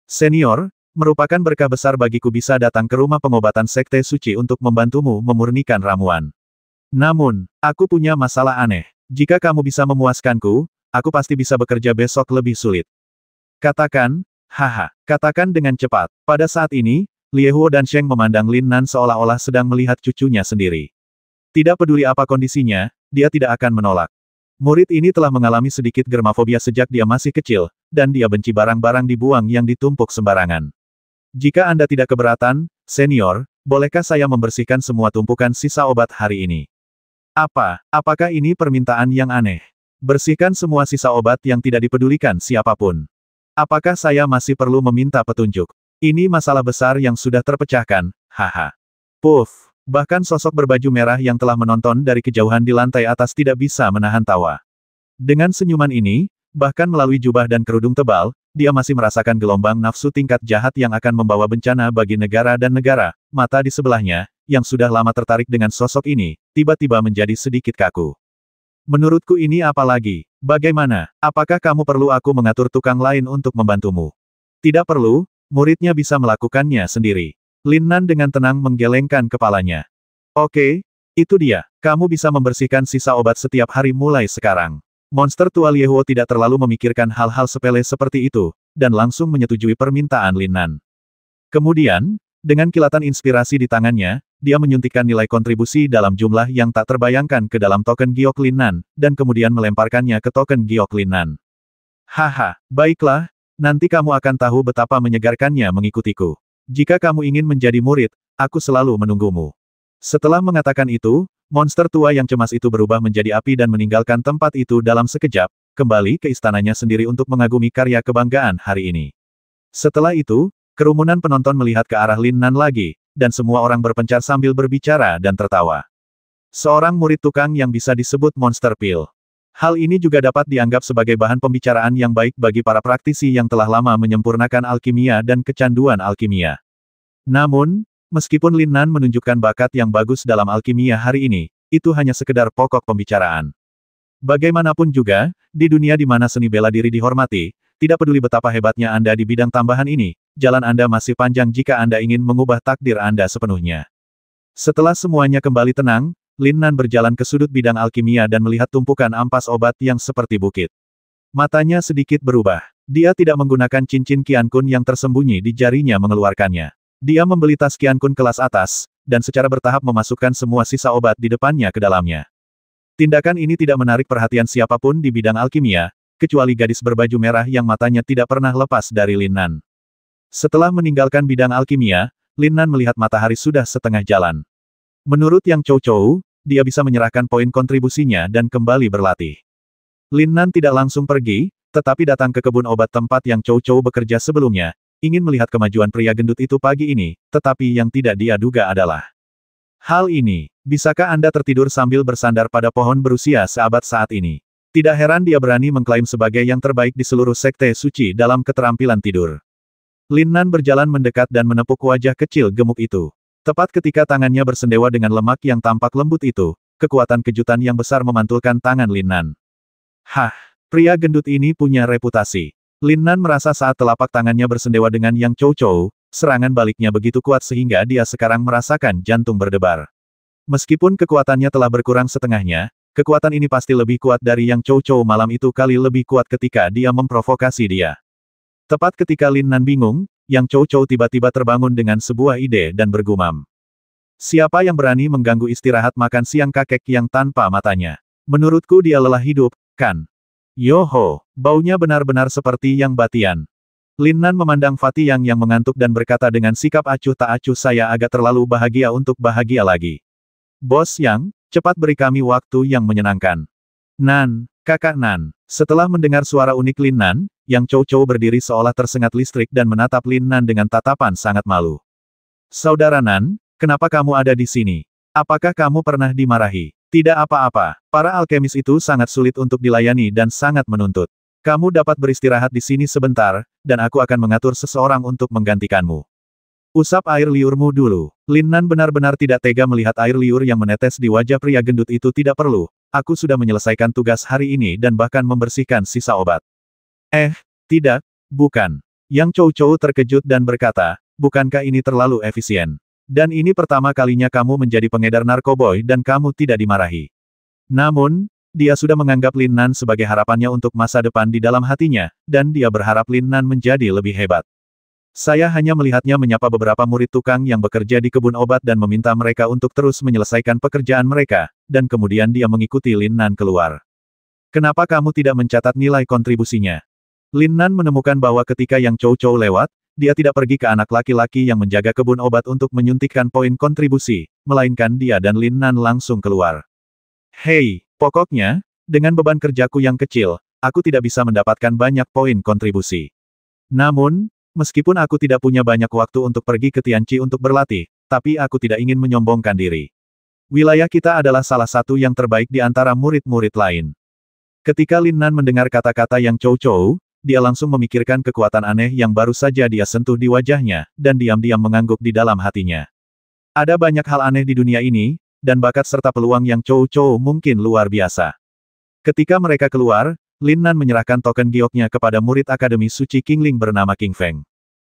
Senior, merupakan berkah besar bagiku bisa datang ke rumah pengobatan Sekte Suci untuk membantumu memurnikan ramuan. Namun, aku punya masalah aneh. Jika kamu bisa memuaskanku, aku pasti bisa bekerja besok lebih sulit. Katakan, haha, katakan dengan cepat. Pada saat ini, Liehuo dan Sheng memandang Lin Nan seolah-olah sedang melihat cucunya sendiri. Tidak peduli apa kondisinya, dia tidak akan menolak. Murid ini telah mengalami sedikit germafobia sejak dia masih kecil, dan dia benci barang-barang dibuang yang ditumpuk sembarangan. Jika Anda tidak keberatan, senior, bolehkah saya membersihkan semua tumpukan sisa obat hari ini? Apakah ini permintaan yang aneh? Bersihkan semua sisa obat yang tidak dipedulikan siapapun. Apakah saya masih perlu meminta petunjuk? Ini masalah besar yang sudah terpecahkan, haha. Puff. Bahkan sosok berbaju merah yang telah menonton dari kejauhan di lantai atas tidak bisa menahan tawa. Dengan senyuman ini, bahkan melalui jubah dan kerudung tebal, dia masih merasakan gelombang nafsu tingkat jahat yang akan membawa bencana bagi negara dan negara. Mata di sebelahnya, yang sudah lama tertarik dengan sosok ini, tiba-tiba menjadi sedikit kaku. Menurutku ini apa lagi? Bagaimana? Apakah kamu perlu aku mengatur tukang lain untuk membantumu? Tidak perlu, muridnya bisa melakukannya sendiri. Lin Nan dengan tenang menggelengkan kepalanya. Oke, itu dia. Kamu bisa membersihkan sisa obat setiap hari mulai sekarang. Monster tua Liehuo tidak terlalu memikirkan hal-hal sepele seperti itu, dan langsung menyetujui permintaan Lin Nan. Kemudian, dengan kilatan inspirasi di tangannya, dia menyuntikkan nilai kontribusi dalam jumlah yang tak terbayangkan ke dalam token giok Lin Nan, dan kemudian melemparkannya ke token giok Lin Nan. Haha, baiklah, nanti kamu akan tahu betapa menyegarkannya mengikutiku. Jika kamu ingin menjadi murid, aku selalu menunggumu. Setelah mengatakan itu, monster tua yang cemas itu berubah menjadi api dan meninggalkan tempat itu dalam sekejap, kembali ke istananya sendiri untuk mengagumi karya kebanggaan hari ini. Setelah itu, kerumunan penonton melihat ke arah Lin Nan lagi, dan semua orang berpencar sambil berbicara dan tertawa. Seorang murid tukang yang bisa disebut Monster Pill. Hal ini juga dapat dianggap sebagai bahan pembicaraan yang baik bagi para praktisi yang telah lama menyempurnakan alkimia dan kecanduan alkimia. Namun, meskipun Lin Nan menunjukkan bakat yang bagus dalam alkimia hari ini, itu hanya sekedar pokok pembicaraan. Bagaimanapun juga, di dunia di mana seni bela diri dihormati, tidak peduli betapa hebatnya Anda di bidang tambahan ini, jalan Anda masih panjang jika Anda ingin mengubah takdir Anda sepenuhnya. Setelah semuanya kembali tenang, Lin Nan berjalan ke sudut bidang alkimia dan melihat tumpukan ampas obat yang seperti bukit. Matanya sedikit berubah. Dia tidak menggunakan cincin Qiankun yang tersembunyi di jarinya mengeluarkannya. Dia membeli tas Qiankun kelas atas, dan secara bertahap memasukkan semua sisa obat di depannya ke dalamnya. Tindakan ini tidak menarik perhatian siapapun di bidang alkimia, kecuali gadis berbaju merah yang matanya tidak pernah lepas dari Lin Nan. Setelah meninggalkan bidang alkimia, Lin Nan melihat matahari sudah setengah jalan. Menurut Yang Chou Chou, dia bisa menyerahkan poin kontribusinya dan kembali berlatih. Lin Nan tidak langsung pergi, tetapi datang ke kebun obat tempat Yang Chou Chou bekerja sebelumnya, ingin melihat kemajuan pria gendut itu pagi ini, tetapi yang tidak dia duga adalah hal ini. Bisakah Anda tertidur sambil bersandar pada pohon berusia seabad saat ini? Tidak heran dia berani mengklaim sebagai yang terbaik di seluruh sekte suci dalam keterampilan tidur. Lin Nan berjalan mendekat dan menepuk wajah kecil gemuk itu. Tepat ketika tangannya bersendewa dengan lemak yang tampak lembut itu, kekuatan kejutan yang besar memantulkan tangan Lin Nan. Hah, pria gendut ini punya reputasi. Lin Nan merasa saat telapak tangannya bersendewa dengan Yang Chou Chou, serangan baliknya begitu kuat sehingga dia sekarang merasakan jantung berdebar. Meskipun kekuatannya telah berkurang setengahnya, kekuatan ini pasti lebih kuat dari Yang Chou Chou malam itu kali lebih kuat ketika dia memprovokasi dia. Tepat ketika Lin Nan bingung, Yang Chou Chou tiba-tiba terbangun dengan sebuah ide dan bergumam. Siapa yang berani mengganggu istirahat makan siang kakek yang tanpa matanya? Menurutku dia lelah hidup, kan? Yoho, baunya benar-benar seperti Yang Batian. Lin Nan memandang Fatih yang mengantuk dan berkata dengan sikap acuh tak acuh, saya agak terlalu bahagia untuk bahagia lagi. Bos Yang, cepat beri kami waktu yang menyenangkan. Nan, kakak Nan. Setelah mendengar suara unik Lin Nan, Yang Chou Chou berdiri seolah tersengat listrik dan menatap Lin Nan dengan tatapan sangat malu. Saudara Nan, kenapa kamu ada di sini? Apakah kamu pernah dimarahi? Tidak apa-apa, para alkemis itu sangat sulit untuk dilayani dan sangat menuntut. Kamu dapat beristirahat di sini sebentar, dan aku akan mengatur seseorang untuk menggantikanmu. Usap air liurmu dulu. Lin Nan benar-benar tidak tega melihat air liur yang menetes di wajah pria gendut itu. Tidak perlu, aku sudah menyelesaikan tugas hari ini dan bahkan membersihkan sisa obat. Tidak, bukan. Yang Chou Chou terkejut dan berkata, bukankah ini terlalu efisien? Dan ini pertama kalinya kamu menjadi pengedar narkoboy dan kamu tidak dimarahi. Namun, dia sudah menganggap Lin Nan sebagai harapannya untuk masa depan di dalam hatinya, dan dia berharap Lin Nan menjadi lebih hebat. Saya hanya melihatnya menyapa beberapa murid tukang yang bekerja di kebun obat dan meminta mereka untuk terus menyelesaikan pekerjaan mereka, dan kemudian dia mengikuti Lin Nan keluar. Kenapa kamu tidak mencatat nilai kontribusinya? Lin Nan menemukan bahwa ketika Yang Chou Chou lewat, dia tidak pergi ke anak laki-laki yang menjaga kebun obat untuk menyuntikkan poin kontribusi, melainkan dia dan Lin Nan langsung keluar. Hei, pokoknya, dengan beban kerjaku yang kecil, aku tidak bisa mendapatkan banyak poin kontribusi. Namun, meskipun aku tidak punya banyak waktu untuk pergi ke Tianqi untuk berlatih, tapi aku tidak ingin menyombongkan diri. Wilayah kita adalah salah satu yang terbaik di antara murid-murid lain. Ketika Lin Nan mendengar kata-kata Yang Chou Chou, dia langsung memikirkan kekuatan aneh yang baru saja dia sentuh di wajahnya, dan diam-diam mengangguk di dalam hatinya. Ada banyak hal aneh di dunia ini, dan bakat serta peluang Yang Chou Chou mungkin luar biasa. Ketika mereka keluar, Lin Nan menyerahkan token gioknya kepada murid Akademi Suci Qingling bernama King Feng.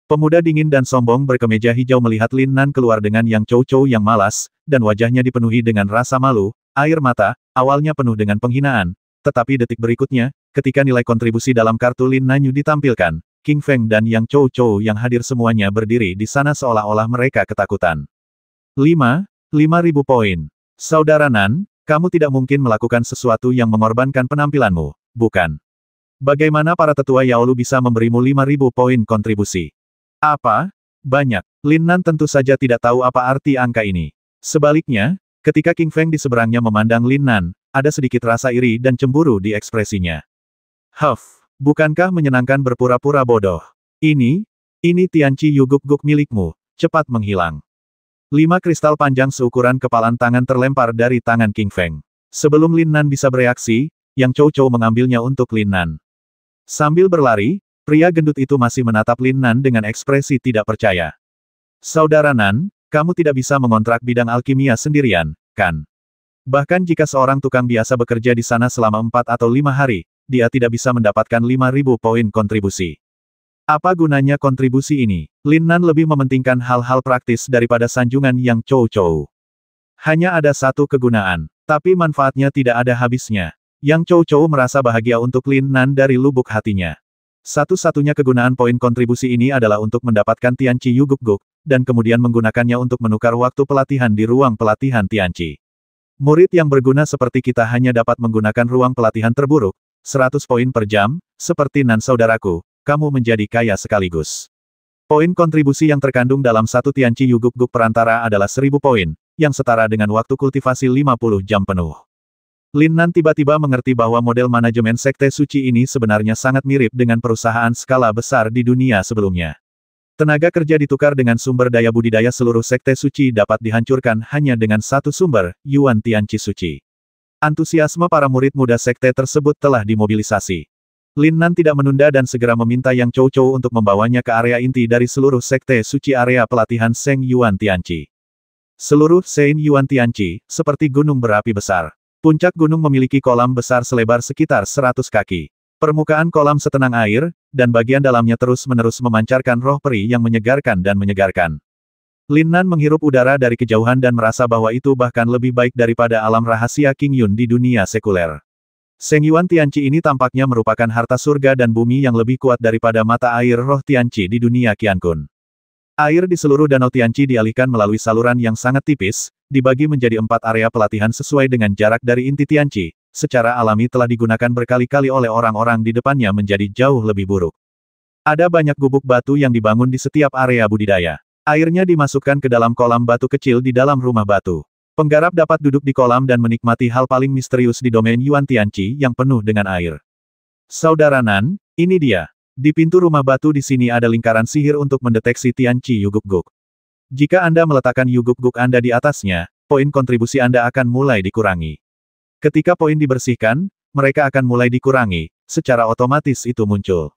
Pemuda dingin dan sombong berkemeja hijau melihat Lin Nan keluar dengan Yang Chou Chou yang malas, dan wajahnya dipenuhi dengan rasa malu, air mata, awalnya penuh dengan penghinaan. Tetapi detik berikutnya, ketika nilai kontribusi dalam kartu Lin Nanyu ditampilkan, King Feng dan Yang Chou Chou yang hadir semuanya berdiri di sana seolah-olah mereka ketakutan. 5.000 poin. Saudara Nan, kamu tidak mungkin melakukan sesuatu yang mengorbankan penampilanmu, bukan? Bagaimana para tetua Yaolu bisa memberimu 5.000 poin kontribusi? Apa? Banyak. Lin Nan tentu saja tidak tahu apa arti angka ini. Sebaliknya, ketika King Feng di seberangnya memandang Lin Nan, ada sedikit rasa iri dan cemburu di ekspresinya. Huff, bukankah menyenangkan berpura-pura bodoh? Ini Tianqi Yuguk-guk milikmu, cepat menghilang. 5 kristal panjang seukuran kepalan tangan terlempar dari tangan King Feng. Sebelum Lin Nan bisa bereaksi, Yang Chou Chou mengambilnya untuk Lin Nan. Sambil berlari, pria gendut itu masih menatap Lin Nan dengan ekspresi tidak percaya. Saudara Nan, kamu tidak bisa mengontrak bidang alkimia sendirian, kan? Bahkan jika seorang tukang biasa bekerja di sana selama 4 atau 5 hari, dia tidak bisa mendapatkan 5.000 poin kontribusi. Apa gunanya kontribusi ini? Lin Nan lebih mementingkan hal-hal praktis daripada sanjungan Yang Chou Chou. Hanya ada satu kegunaan, tapi manfaatnya tidak ada habisnya. Yang Chou Chou merasa bahagia untuk Lin Nan dari lubuk hatinya. Satu-satunya kegunaan poin kontribusi ini adalah untuk mendapatkan Tianqi Yuguk-guk, dan kemudian menggunakannya untuk menukar waktu pelatihan di ruang pelatihan Tianqi. Murid yang berguna seperti kita hanya dapat menggunakan ruang pelatihan terburuk, 100 poin per jam, seperti Nan saudaraku, kamu menjadi kaya sekaligus. Poin kontribusi yang terkandung dalam satu Tianqi Yuguk-guk perantara adalah 1000 poin, yang setara dengan waktu kultivasi 50 jam penuh. Lin Nan tiba-tiba mengerti bahwa model manajemen sekte suci ini sebenarnya sangat mirip dengan perusahaan skala besar di dunia sebelumnya. Tenaga kerja ditukar dengan sumber daya budidaya seluruh sekte suci dapat dihancurkan hanya dengan satu sumber, Yuan Tianqi Suci. Antusiasme para murid muda sekte tersebut telah dimobilisasi. Lin Nan tidak menunda dan segera meminta Yang Chou Chou untuk membawanya ke area inti dari seluruh sekte suci area pelatihan Seng Yuan Tianqi. Seluruh Seng Yuan Tianqi, seperti gunung berapi besar. Puncak gunung memiliki kolam besar selebar sekitar 100 kaki. Permukaan kolam setenang air, dan bagian dalamnya terus-menerus memancarkan roh peri yang menyegarkan dan menyegarkan. Lin Nan menghirup udara dari kejauhan dan merasa bahwa itu bahkan lebih baik daripada alam rahasia King Yun di dunia sekuler. Seng Yuan Tianqi ini tampaknya merupakan harta surga dan bumi yang lebih kuat daripada mata air roh Tianqi di dunia Qiankun. Air di seluruh danau Tianqi dialihkan melalui saluran yang sangat tipis, dibagi menjadi 4 area pelatihan sesuai dengan jarak dari inti Tianqi. Secara alami telah digunakan berkali-kali oleh orang-orang di depannya menjadi jauh lebih buruk. Ada banyak gubuk batu yang dibangun di setiap area budidaya. Airnya dimasukkan ke dalam kolam batu kecil di dalam rumah batu. Penggarap dapat duduk di kolam dan menikmati hal paling misterius di domain Yuan Tianqi yang penuh dengan air. Saudara Nan, ini dia. Di pintu rumah batu di sini ada lingkaran sihir untuk mendeteksi Tianqi Yuguk-guk. Jika Anda meletakkan Yuguk-guk Anda di atasnya, poin kontribusi Anda akan mulai dikurangi. Ketika poin dibersihkan, mereka akan mulai dikurangi, secara otomatis itu muncul.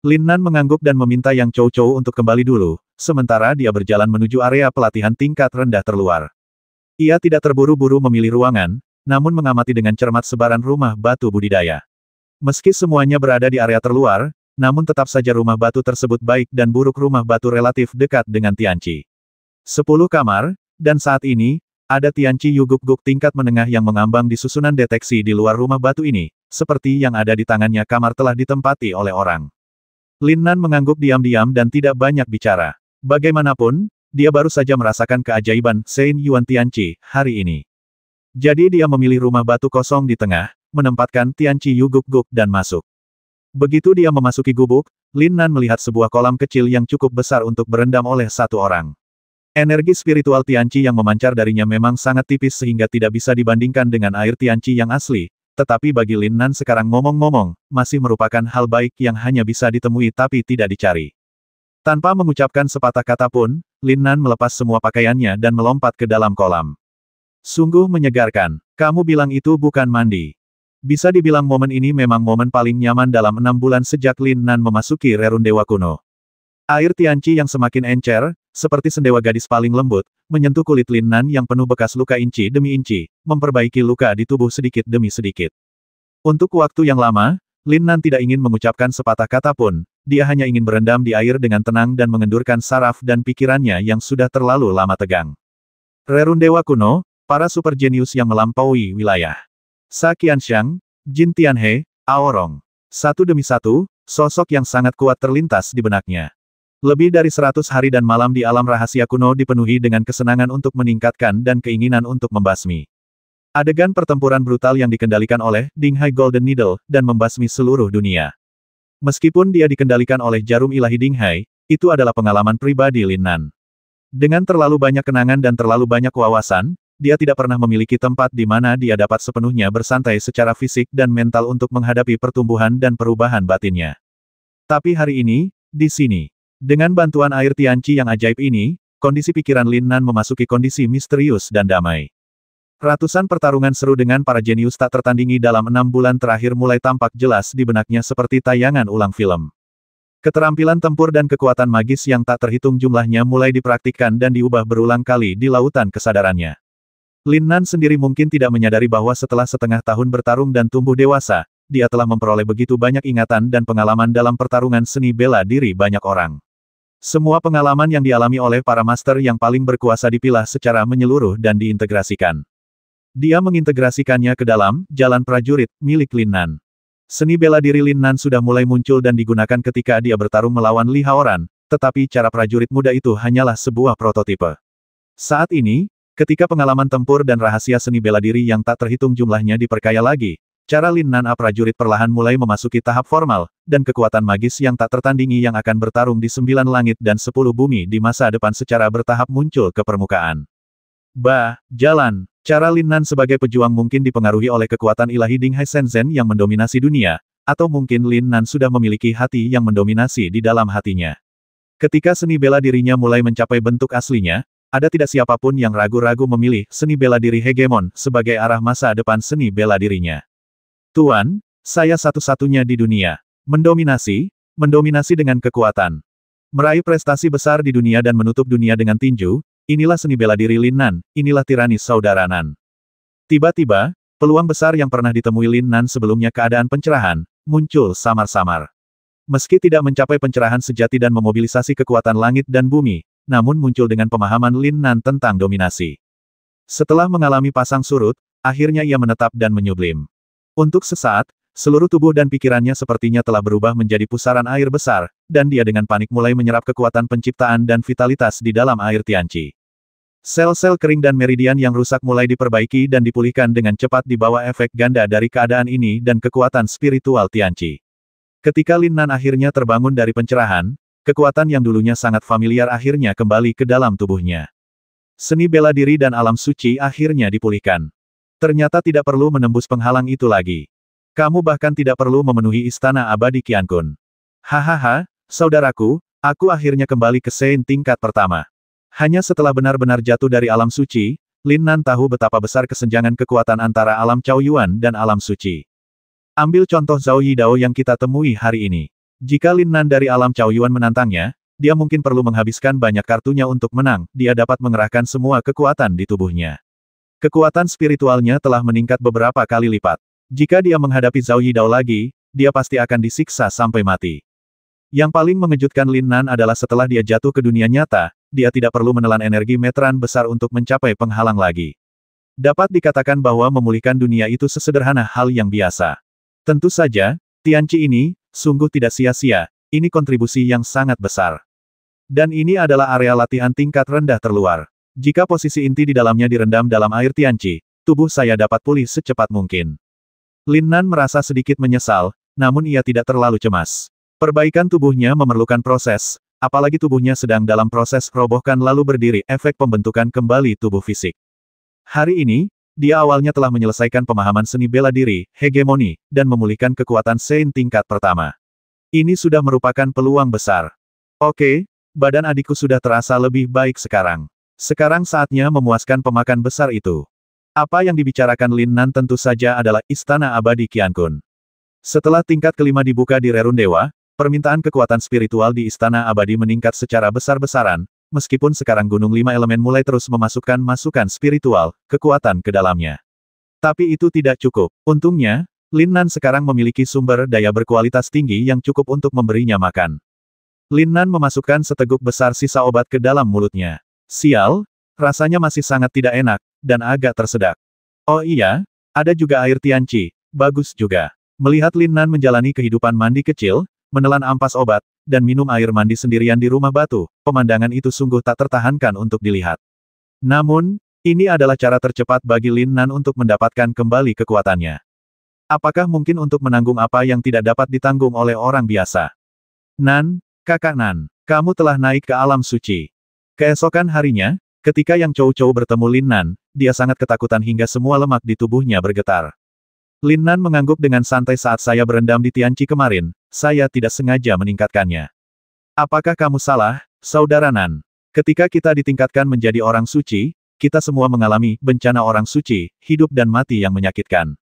Lin Nan mengangguk dan meminta Yang Chou Chou untuk kembali dulu, sementara dia berjalan menuju area pelatihan tingkat rendah terluar. Ia tidak terburu-buru memilih ruangan, namun mengamati dengan cermat sebaran rumah batu budidaya. Meski semuanya berada di area terluar, namun tetap saja rumah batu tersebut baik dan buruk rumah batu relatif dekat dengan Tianqi. 10 kamar, dan saat ini, Ada Tianqi Yu Guk-guk tingkat menengah yang mengambang di susunan deteksi di luar rumah batu ini, seperti yang ada di tangannya kamar telah ditempati oleh orang. Lin Nan mengangguk diam-diam dan tidak banyak bicara. Bagaimanapun, dia baru saja merasakan keajaiban Saint Yuan Tianqi hari ini. Jadi dia memilih rumah batu kosong di tengah, menempatkan Tianqi Yu Guk-guk dan masuk. Begitu dia memasuki gubuk, Lin Nan melihat sebuah kolam kecil yang cukup besar untuk berendam oleh satu orang. Energi spiritual Tianqi yang memancar darinya memang sangat tipis sehingga tidak bisa dibandingkan dengan air Tianqi yang asli, tetapi bagi Lin Nan sekarang ngomong-ngomong, masih merupakan hal baik yang hanya bisa ditemui tapi tidak dicari. Tanpa mengucapkan sepatah kata pun, Lin Nan melepas semua pakaiannya dan melompat ke dalam kolam. Sungguh menyegarkan. Kamu bilang itu bukan mandi. Bisa dibilang momen ini memang momen paling nyaman dalam 6 bulan sejak Lin Nan memasuki Rerun Dewa Kuno. Air Tianqi yang semakin encer, seperti sendewa gadis paling lembut, menyentuh kulit Lin Nan yang penuh bekas luka inci demi inci, memperbaiki luka di tubuh sedikit demi sedikit. Untuk waktu yang lama, Lin Nan tidak ingin mengucapkan sepatah kata pun, dia hanya ingin berendam di air dengan tenang dan mengendurkan saraf dan pikirannya yang sudah terlalu lama tegang. Rerun Dewa Kuno, para super jenius yang melampaui wilayah. Sa Qianxiang, Jin Tianhe, Aorong. Satu demi satu, sosok yang sangat kuat terlintas di benaknya. Lebih dari 100 hari dan malam di alam rahasia kuno dipenuhi dengan kesenangan untuk meningkatkan dan keinginan untuk membasmi. Adegan pertempuran brutal yang dikendalikan oleh Ding Hai Golden Needle dan membasmi seluruh dunia. Meskipun dia dikendalikan oleh jarum ilahi Ding Hai, itu adalah pengalaman pribadi Lin Nan. Dengan terlalu banyak kenangan dan terlalu banyak wawasan, dia tidak pernah memiliki tempat di mana dia dapat sepenuhnya bersantai secara fisik dan mental untuk menghadapi pertumbuhan dan perubahan batinnya. Tapi hari ini, di sini, dengan bantuan air Tianqi yang ajaib ini, kondisi pikiran Lin Nan memasuki kondisi misterius dan damai. Ratusan pertarungan seru dengan para jenius tak tertandingi dalam 6 bulan terakhir mulai tampak jelas di benaknya seperti tayangan ulang film. Keterampilan tempur dan kekuatan magis yang tak terhitung jumlahnya mulai dipraktikkan dan diubah berulang kali di lautan kesadarannya. Lin Nan sendiri mungkin tidak menyadari bahwa setelah setengah tahun bertarung dan tumbuh dewasa, dia telah memperoleh begitu banyak ingatan dan pengalaman dalam pertarungan seni bela diri banyak orang. Semua pengalaman yang dialami oleh para master yang paling berkuasa dipilah secara menyeluruh dan diintegrasikan. Dia mengintegrasikannya ke dalam jalan prajurit milik Lin Nan. Seni bela diri Lin Nan sudah mulai muncul dan digunakan ketika dia bertarung melawan Li Haoran, tetapi cara prajurit muda itu hanyalah sebuah prototipe. Saat ini, ketika pengalaman tempur dan rahasia seni bela diri yang tak terhitung jumlahnya diperkaya lagi, cara Lin Nan prajurit perlahan mulai memasuki tahap formal, dan kekuatan magis yang tak tertandingi yang akan bertarung di 9 langit dan 10 bumi di masa depan secara bertahap muncul ke permukaan. Jalan. Cara Lin Nan sebagai pejuang mungkin dipengaruhi oleh kekuatan ilahi Ding Hai Shenzhen yang mendominasi dunia, atau mungkin Lin Nan sudah memiliki hati yang mendominasi di dalam hatinya. Ketika seni bela dirinya mulai mencapai bentuk aslinya, ada tidak siapapun yang ragu-ragu memilih seni bela diri hegemon sebagai arah masa depan seni bela dirinya. Tuan, saya satu-satunya di dunia. Mendominasi dengan kekuatan. Meraih prestasi besar di dunia dan menutup dunia dengan tinju, inilah seni bela diri Lin Nan, inilah tiranis saudara Nan. Tiba-tiba, peluang besar yang pernah ditemui Lin Nan sebelumnya keadaan pencerahan, muncul samar-samar. Meski tidak mencapai pencerahan sejati dan memobilisasi kekuatan langit dan bumi, namun muncul dengan pemahaman Lin Nan tentang dominasi. Setelah mengalami pasang surut, akhirnya ia menetap dan menyublim. Untuk sesaat, seluruh tubuh dan pikirannya sepertinya telah berubah menjadi pusaran air besar, dan dia dengan panik mulai menyerap kekuatan penciptaan dan vitalitas di dalam air Tianqi. Sel-sel kering dan meridian yang rusak mulai diperbaiki dan dipulihkan dengan cepat di bawah efek ganda dari keadaan ini dan kekuatan spiritual Tianqi. Ketika Lin Nan akhirnya terbangun dari pencerahan, kekuatan yang dulunya sangat familiar akhirnya kembali ke dalam tubuhnya. Seni bela diri dan alam suci akhirnya dipulihkan. Ternyata tidak perlu menembus penghalang itu lagi. Kamu bahkan tidak perlu memenuhi istana abadi Qiankun. Hahaha, saudaraku, aku akhirnya kembali ke Saint tingkat pertama. Hanya setelah benar-benar jatuh dari alam suci, Lin Nan tahu betapa besar kesenjangan kekuatan antara alam Chaoyuan dan alam suci. Ambil contoh Zhao Yidao yang kita temui hari ini. Jika Lin Nan dari alam Chaoyuan menantangnya, dia mungkin perlu menghabiskan banyak kartunya untuk menang, dia dapat mengerahkan semua kekuatan di tubuhnya. Kekuatan spiritualnya telah meningkat beberapa kali lipat. Jika dia menghadapi Zhao Yidao lagi, dia pasti akan disiksa sampai mati. Yang paling mengejutkan Lin Nan adalah setelah dia jatuh ke dunia nyata, dia tidak perlu menelan energi meteran besar untuk mencapai penghalang lagi. Dapat dikatakan bahwa memulihkan dunia itu sesederhana hal yang biasa. Tentu saja, Tianqi ini, sungguh tidak sia-sia, ini kontribusi yang sangat besar. Dan ini adalah area latihan tingkat rendah terluar. Jika posisi inti di dalamnya direndam dalam air Tianqi, tubuh saya dapat pulih secepat mungkin. Lin Nan merasa sedikit menyesal, namun ia tidak terlalu cemas. Perbaikan tubuhnya memerlukan proses, apalagi tubuhnya sedang dalam proses robohkan lalu berdiri, efek pembentukan kembali tubuh fisik. Hari ini, dia awalnya telah menyelesaikan pemahaman seni bela diri, hegemoni, dan memulihkan kekuatan Sein tingkat pertama. Ini sudah merupakan peluang besar. Oke, badan adikku sudah terasa lebih baik sekarang. Sekarang saatnya memuaskan pemakan besar itu. Apa yang dibicarakan Lin Nan tentu saja adalah Istana Abadi Qiankun. Setelah tingkat kelima dibuka di Rerun Dewa, permintaan kekuatan spiritual di Istana Abadi meningkat secara besar-besaran, meskipun sekarang Gunung Lima Elemen mulai terus memasukkan masukan spiritual, kekuatan ke dalamnya. Tapi itu tidak cukup. Untungnya, Lin Nan sekarang memiliki sumber daya berkualitas tinggi yang cukup untuk memberinya makan. Lin Nan memasukkan seteguk besar sisa obat ke dalam mulutnya. Sial, rasanya masih sangat tidak enak, dan agak tersedak. Oh iya, ada juga air Tianqi, bagus juga. Melihat Lin Nan menjalani kehidupan mandi kecil, menelan ampas obat, dan minum air mandi sendirian di rumah batu, pemandangan itu sungguh tak tertahankan untuk dilihat. Namun, ini adalah cara tercepat bagi Lin Nan untuk mendapatkan kembali kekuatannya. Apakah mungkin untuk menanggung apa yang tidak dapat ditanggung oleh orang biasa? Nan, kakak Nan, kamu telah naik ke alam suci. Keesokan harinya, ketika Yang Chou-Chou bertemu Lin Nan, dia sangat ketakutan hingga semua lemak di tubuhnya bergetar. Lin Nan mengangguk dengan santai saat saya berendam di Tianqi kemarin, saya tidak sengaja meningkatkannya. Apakah kamu salah, saudara Nan? Ketika kita ditingkatkan menjadi orang suci, kita semua mengalami bencana orang suci, hidup dan mati yang menyakitkan.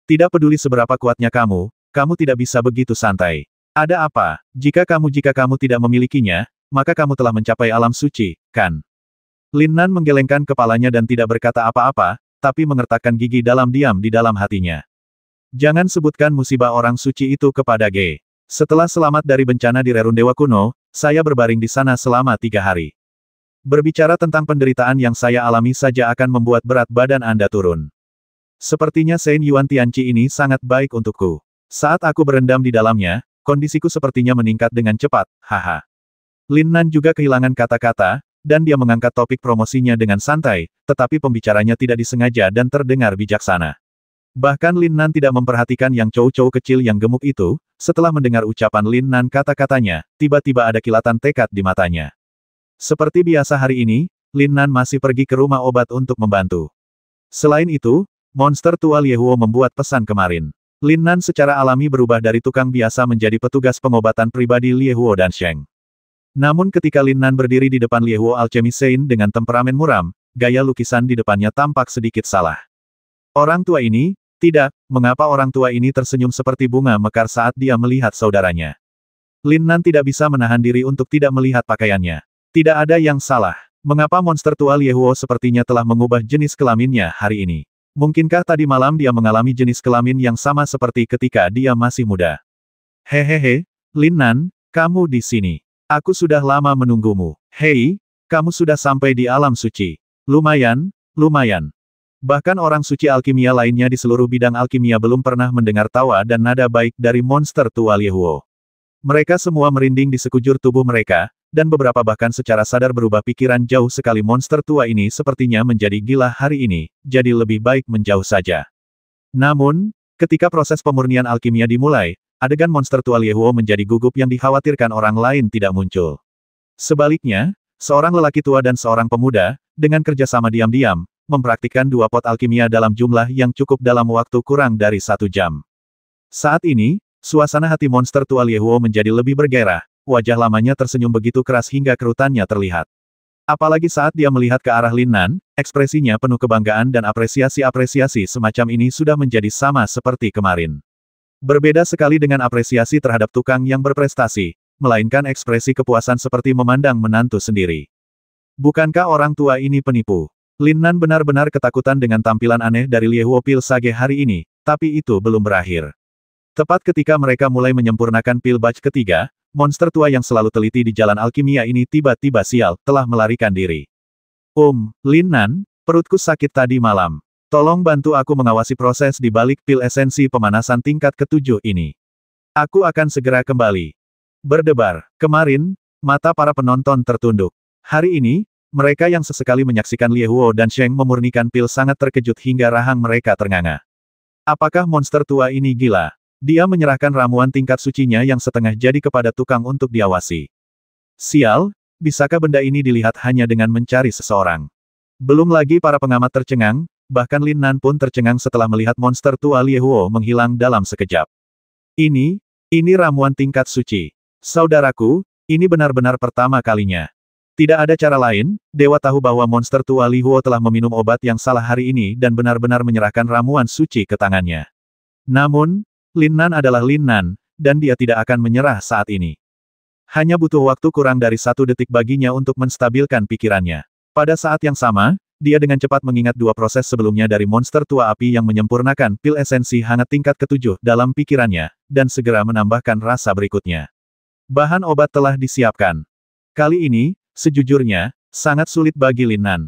Tidak peduli seberapa kuatnya kamu tidak bisa begitu santai. Ada apa, jika kamu tidak memilikinya, maka kamu telah mencapai alam suci, kan? Lin Nan menggelengkan kepalanya dan tidak berkata apa-apa, tapi mengertakkan gigi dalam-diam di dalam hatinya. Jangan sebutkan musibah orang suci itu kepada Ge. Setelah selamat dari bencana di Rerun Dewa Kuno, saya berbaring di sana selama 3 hari. Berbicara tentang penderitaan yang saya alami saja akan membuat berat badan Anda turun. Sepertinya Sein Yuan Tianqi ini sangat baik untukku. Saat aku berendam di dalamnya, kondisiku sepertinya meningkat dengan cepat, haha. Lin Nan juga kehilangan kata-kata, dan dia mengangkat topik promosinya dengan santai, tetapi pembicaranya tidak disengaja dan terdengar bijaksana. Bahkan Lin Nan tidak memperhatikan Yang Chou-Chou kecil yang gemuk itu, setelah mendengar ucapan Lin Nan kata-katanya, tiba-tiba ada kilatan tekad di matanya. Seperti biasa hari ini, Lin Nan masih pergi ke rumah obat untuk membantu. Selain itu, monster tua Liehuo membuat pesan kemarin. Lin Nan secara alami berubah dari tukang biasa menjadi petugas pengobatan pribadi Liehuo dan Sheng. Namun ketika Lin Nan berdiri di depan Liehuo Alchemy Sein dengan temperamen muram, gaya lukisan di depannya tampak sedikit salah. Orang tua ini, tidak, mengapa orang tua ini tersenyum seperti bunga mekar saat dia melihat saudaranya. Lin Nan tidak bisa menahan diri untuk tidak melihat pakaiannya. Tidak ada yang salah. Mengapa monster tua Liehuo sepertinya telah mengubah jenis kelaminnya hari ini? Mungkinkah tadi malam dia mengalami jenis kelamin yang sama seperti ketika dia masih muda? Hehehe, Lin Nan, kamu di sini. Aku sudah lama menunggumu. Hei, kamu sudah sampai di alam suci. Lumayan, lumayan. Bahkan orang suci alkimia lainnya di seluruh bidang alkimia belum pernah mendengar tawa dan nada baik dari monster tua Liehuo. Mereka semua merinding di sekujur tubuh mereka, dan beberapa bahkan secara sadar berubah pikiran jauh sekali monster tua ini sepertinya menjadi gila hari ini, jadi lebih baik menjauh saja. Namun, ketika proses pemurnian alkimia dimulai, adegan monster tua Liehuo menjadi gugup yang dikhawatirkan orang lain tidak muncul. Sebaliknya, seorang lelaki tua dan seorang pemuda, dengan kerjasama diam-diam, mempraktikkan 2 pot alkimia dalam jumlah yang cukup dalam waktu kurang dari 1 jam. Saat ini, suasana hati monster tua Liehuo menjadi lebih bergairah, wajah lamanya tersenyum begitu keras hingga kerutannya terlihat. Apalagi saat dia melihat ke arah Lin Nan, ekspresinya penuh kebanggaan dan apresiasi semacam ini sudah menjadi sama seperti kemarin. Berbeda sekali dengan apresiasi terhadap tukang yang berprestasi, melainkan ekspresi kepuasan seperti memandang menantu sendiri. Bukankah orang tua ini penipu? Lin Nan benar-benar ketakutan dengan tampilan aneh dari Liehuo Pil Sage hari ini, tapi itu belum berakhir. Tepat ketika mereka mulai menyempurnakan pil batch ketiga, monster tua yang selalu teliti di jalan alkimia ini tiba-tiba sial, telah melarikan diri. Lin Nan, perutku sakit tadi malam. Tolong bantu aku mengawasi proses di balik pil esensi pemanasan tingkat ke-7 ini. Aku akan segera kembali. Berdebar. Kemarin, mata para penonton tertunduk. Hari ini, mereka yang sesekali menyaksikan Lie Huo dan Sheng memurnikan pil sangat terkejut hingga rahang mereka ternganga. Apakah monster tua ini gila? Dia menyerahkan ramuan tingkat sucinya yang setengah jadi kepada tukang untuk diawasi. Sial, bisakah benda ini dilihat hanya dengan mencari seseorang? Belum lagi para pengamat tercengang, bahkan Lin Nan pun tercengang setelah melihat monster tua Lie Huo menghilang dalam sekejap. Ini ramuan tingkat suci. Saudaraku, ini benar-benar pertama kalinya. Tidak ada cara lain, dewa tahu bahwa monster tua Lie Huo telah meminum obat yang salah hari ini dan benar-benar menyerahkan ramuan suci ke tangannya. Namun, Lin Nan adalah Lin Nan, dan dia tidak akan menyerah saat ini. Hanya butuh waktu kurang dari 1 detik baginya untuk menstabilkan pikirannya. Pada saat yang sama, dia dengan cepat mengingat 2 proses sebelumnya dari monster tua api yang menyempurnakan pil esensi hangat tingkat ke-7 dalam pikirannya, dan segera menambahkan rasa berikutnya. Bahan obat telah disiapkan. Kali ini, sejujurnya, sangat sulit bagi Lin Nan.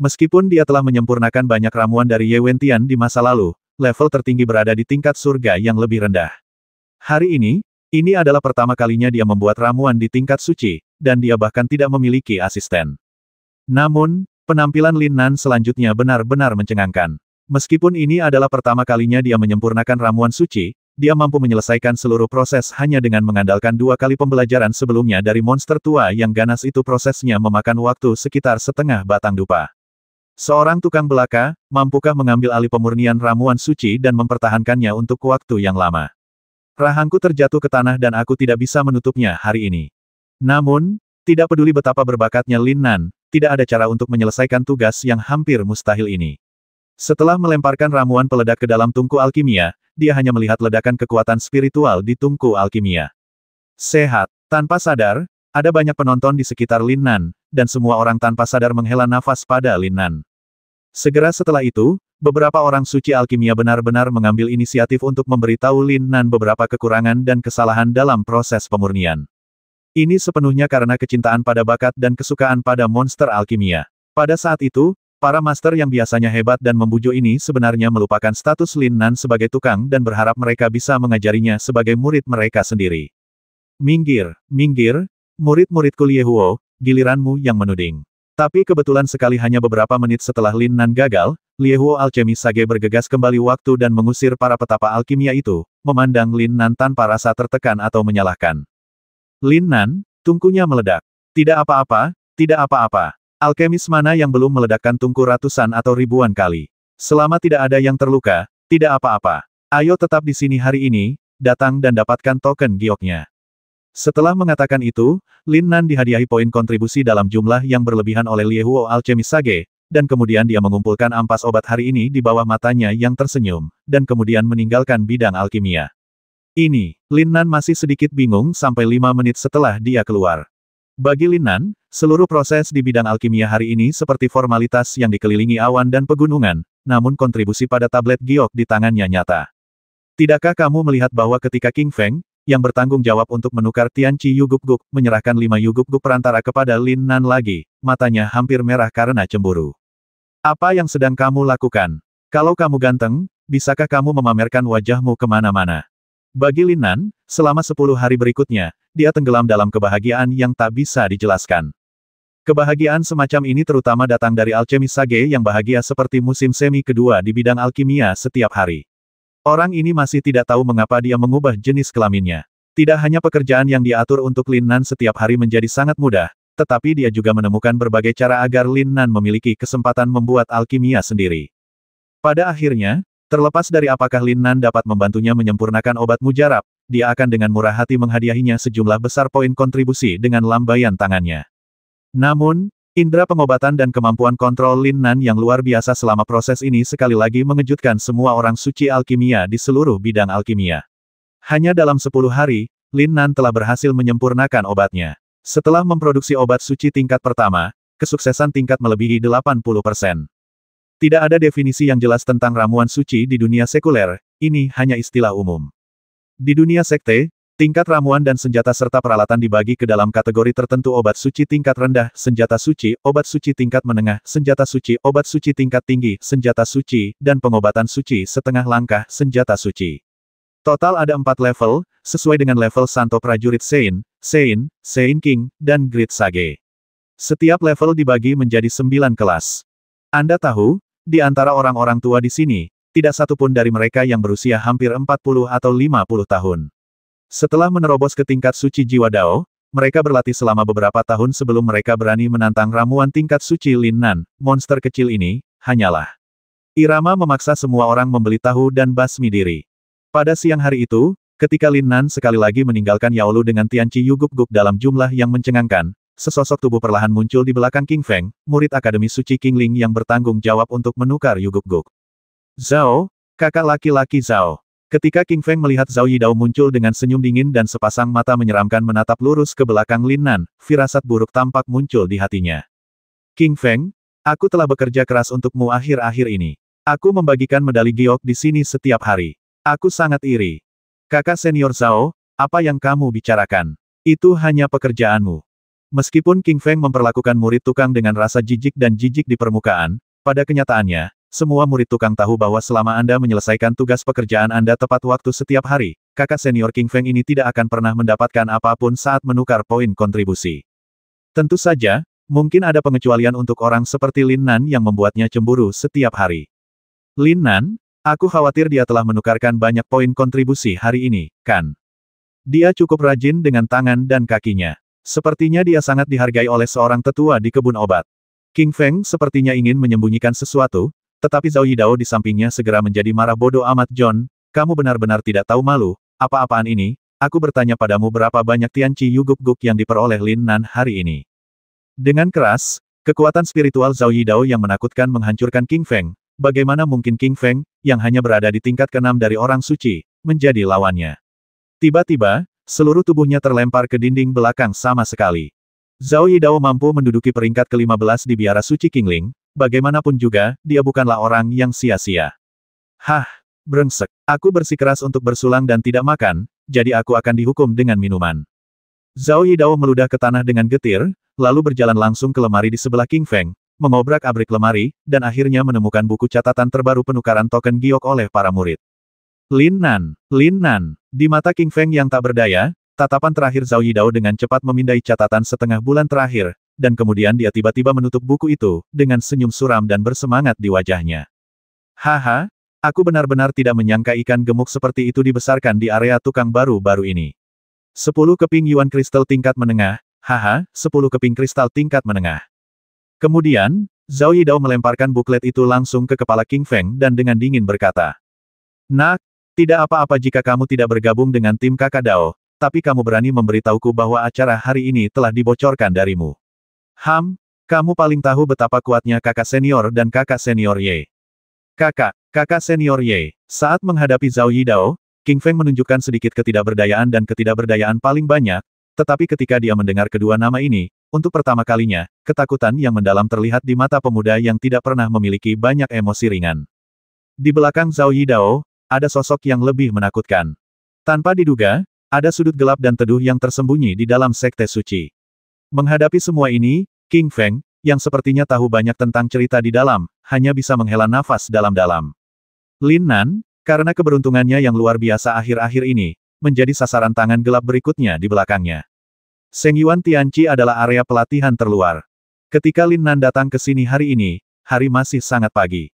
Meskipun dia telah menyempurnakan banyak ramuan dari Ye Wentian di masa lalu, level tertinggi berada di tingkat surga yang lebih rendah. Hari ini adalah pertama kalinya dia membuat ramuan di tingkat suci, dan dia bahkan tidak memiliki asisten. Namun, penampilan Lin Nan selanjutnya benar-benar mencengangkan. Meskipun ini adalah pertama kalinya dia menyempurnakan ramuan suci, dia mampu menyelesaikan seluruh proses hanya dengan mengandalkan 2 kali pembelajaran sebelumnya dari monster tua yang ganas itu. Prosesnya memakan waktu sekitar setengah batang dupa. Seorang tukang belaka, mampukah mengambil alih pemurnian ramuan suci dan mempertahankannya untuk waktu yang lama? Rahangku terjatuh ke tanah dan aku tidak bisa menutupnya hari ini. Namun, tidak peduli betapa berbakatnya Lin Nan, tidak ada cara untuk menyelesaikan tugas yang hampir mustahil ini. Setelah melemparkan ramuan peledak ke dalam tungku alkimia, dia hanya melihat ledakan kekuatan spiritual di tungku alkimia. Sehat. Tanpa sadar, ada banyak penonton di sekitar Lin Nan, dan semua orang tanpa sadar menghela nafas pada Lin Nan. Segera setelah itu, beberapa orang suci alkimia benar-benar mengambil inisiatif untuk memberitahu Lin Nan beberapa kekurangan dan kesalahan dalam proses pemurnian. Ini sepenuhnya karena kecintaan pada bakat dan kesukaan pada monster alkimia. Pada saat itu, para master yang biasanya hebat dan membujuk ini sebenarnya melupakan status Lin Nan sebagai tukang dan berharap mereka bisa mengajarinya sebagai murid mereka sendiri. Minggir, murid-muridku Lie Huo, giliranmu yang menuding. Tapi kebetulan sekali hanya beberapa menit setelah Lin Nan gagal, Lie Huo Alchemist Sage bergegas kembali waktu dan mengusir para petapa alkimia itu, memandang Lin Nan tanpa rasa tertekan atau menyalahkan. Lin Nan, tungkunya meledak. Tidak apa-apa, tidak apa-apa. Alkemis mana yang belum meledakkan tungku ratusan atau ribuan kali? Selama tidak ada yang terluka, tidak apa-apa. Ayo tetap di sini hari ini, datang dan dapatkan token gioknya. Setelah mengatakan itu, Lin Nan dihadiahi poin kontribusi dalam jumlah yang berlebihan oleh Lie Huo Alchemist Sage, dan kemudian dia mengumpulkan ampas obat hari ini di bawah matanya yang tersenyum, dan kemudian meninggalkan bidang alkimia. Lin Nan masih sedikit bingung sampai 5 menit setelah dia keluar. Bagi Lin Nan, seluruh proses di bidang alkimia hari ini seperti formalitas yang dikelilingi awan dan pegunungan, namun kontribusi pada tablet giok di tangannya nyata. Tidakkah kamu melihat bahwa ketika King Feng, yang bertanggung jawab untuk menukar Tianqi Yugukguk, menyerahkan 5 Yugukguk perantara kepada Lin Nan lagi, matanya hampir merah karena cemburu. Apa yang sedang kamu lakukan? Kalau kamu ganteng, bisakah kamu memamerkan wajahmu kemana-mana? Bagi Lin Nan, selama 10 hari berikutnya, dia tenggelam dalam kebahagiaan yang tak bisa dijelaskan. Kebahagiaan semacam ini terutama datang dari Alchemist Sage yang bahagia seperti musim semi kedua di bidang alkimia setiap hari. Orang ini masih tidak tahu mengapa dia mengubah jenis kelaminnya. Tidak hanya pekerjaan yang diatur untuk Lin Nan setiap hari menjadi sangat mudah, tetapi dia juga menemukan berbagai cara agar Lin Nan memiliki kesempatan membuat alkimia sendiri. Pada akhirnya, terlepas dari apakah Lin Nan dapat membantunya menyempurnakan obat mujarab, dia akan dengan murah hati menghadiahinya sejumlah besar poin kontribusi dengan lambaian tangannya. Namun, indera pengobatan dan kemampuan kontrol Lin Nan yang luar biasa selama proses ini sekali lagi mengejutkan semua orang suci alkimia di seluruh bidang alkimia. Hanya dalam 10 hari, Lin Nan telah berhasil menyempurnakan obatnya. Setelah memproduksi obat suci tingkat pertama, kesuksesan tingkat melebihi 80%. Tidak ada definisi yang jelas tentang ramuan suci di dunia sekuler, ini hanya istilah umum. Di dunia sekte, Tingkat ramuan dan senjata serta peralatan dibagi ke dalam kategori tertentu: obat suci tingkat rendah, senjata suci, obat suci tingkat menengah, senjata suci, obat suci tingkat tinggi, senjata suci, dan pengobatan suci setengah langkah, senjata suci. Total ada 4 level, sesuai dengan level Santo Prajurit Sein, Sein King, dan Great Sage. Setiap level dibagi menjadi 9 kelas. Anda tahu, di antara orang-orang tua di sini, tidak satu pun dari mereka yang berusia hampir 40 atau 50 tahun. Setelah menerobos ke tingkat suci jiwa Dao, mereka berlatih selama beberapa tahun sebelum mereka berani menantang ramuan tingkat suci Lin Nan. Monster kecil ini, hanyalah. Irama memaksa semua orang membeli tahu dan basmi diri. Pada siang hari itu, ketika Lin Nan sekali lagi meninggalkan Yaolu dengan Tianqi Yuguk-guk dalam jumlah yang mencengangkan, sesosok tubuh perlahan muncul di belakang King Feng, murid Akademi Suci Qingling yang bertanggung jawab untuk menukar Yuguk-guk. Zhao, kakak laki-laki Zhao. Ketika King Feng melihat Zhao Yidao muncul dengan senyum dingin dan sepasang mata menyeramkan menatap lurus ke belakang Lin Nan, firasat buruk tampak muncul di hatinya. King Feng, aku telah bekerja keras untukmu akhir-akhir ini. Aku membagikan medali giok di sini setiap hari. Aku sangat iri. Kakak senior Zhao, apa yang kamu bicarakan? Itu hanya pekerjaanmu. Meskipun King Feng memperlakukan murid tukang dengan rasa jijik dan jijik di permukaan, pada kenyataannya, semua murid tukang tahu bahwa selama Anda menyelesaikan tugas pekerjaan Anda tepat waktu setiap hari, kakak senior King Feng ini tidak akan pernah mendapatkan apapun saat menukar poin kontribusi. Tentu saja, mungkin ada pengecualian untuk orang seperti Lin Nan yang membuatnya cemburu setiap hari. Lin Nan, aku khawatir dia telah menukarkan banyak poin kontribusi hari ini, kan? Dia cukup rajin dengan tangan dan kakinya. Sepertinya dia sangat dihargai oleh seorang tetua di kebun obat. King Feng sepertinya ingin menyembunyikan sesuatu, tetapi Zhao Yidao di sampingnya segera menjadi marah. Bodoh amat John, kamu benar-benar tidak tahu malu, apa-apaan ini, aku bertanya padamu berapa banyak Tianqi Yuguk-guk yang diperoleh Lin Nan hari ini. Dengan keras, kekuatan spiritual Zhao Yidao yang menakutkan menghancurkan King Feng. Bagaimana mungkin King Feng, yang hanya berada di tingkat ke-6 dari orang suci, menjadi lawannya? Tiba-tiba, seluruh tubuhnya terlempar ke dinding belakang sama sekali. Zhao Yidao mampu menduduki peringkat ke-15 di biara suci Qingling. Bagaimanapun juga, dia bukanlah orang yang sia-sia. Hah, brengsek. Aku bersikeras untuk bersulang dan tidak makan, jadi aku akan dihukum dengan minuman. Zhao Yidao meludah ke tanah dengan getir, lalu berjalan langsung ke lemari di sebelah King Feng, mengobrak-abrik lemari, dan akhirnya menemukan buku catatan terbaru penukaran token giok oleh para murid. Lin Nan. Di mata King Feng yang tak berdaya, tatapan terakhir Zhao Yidao dengan cepat memindai catatan setengah bulan terakhir, dan kemudian dia tiba-tiba menutup buku itu, dengan senyum suram dan bersemangat di wajahnya. Haha, aku benar-benar tidak menyangka ikan gemuk seperti itu dibesarkan di area tukang baru-baru ini. 10 keping yuan kristal tingkat menengah, haha, 10 keping kristal tingkat menengah. Kemudian, Zhao Yidao melemparkan buklet itu langsung ke kepala King Feng dan dengan dingin berkata, "Nak, tidak apa-apa jika kamu tidak bergabung dengan tim kakak Dao, tapi kamu berani memberitahuku bahwa acara hari ini telah dibocorkan darimu. Kamu paling tahu betapa kuatnya kakak senior dan kakak senior Ye." Kakak senior Ye. Saat menghadapi Zhao Yidao, King Feng menunjukkan sedikit ketidakberdayaan dan ketidakberdayaan paling banyak, tetapi ketika dia mendengar kedua nama ini, untuk pertama kalinya, ketakutan yang mendalam terlihat di mata pemuda yang tidak pernah memiliki banyak emosi ringan. Di belakang Zhao Yidao, ada sosok yang lebih menakutkan. Tanpa diduga, ada sudut gelap dan teduh yang tersembunyi di dalam sekte suci. Menghadapi semua ini, King Feng, yang sepertinya tahu banyak tentang cerita di dalam, hanya bisa menghela nafas dalam-dalam. Lin Nan, karena keberuntungannya yang luar biasa akhir-akhir ini, menjadi sasaran tangan gelap berikutnya di belakangnya. Seng Yuan Tianqi adalah area pelatihan terluar. Ketika Lin Nan datang ke sini hari ini, hari masih sangat pagi.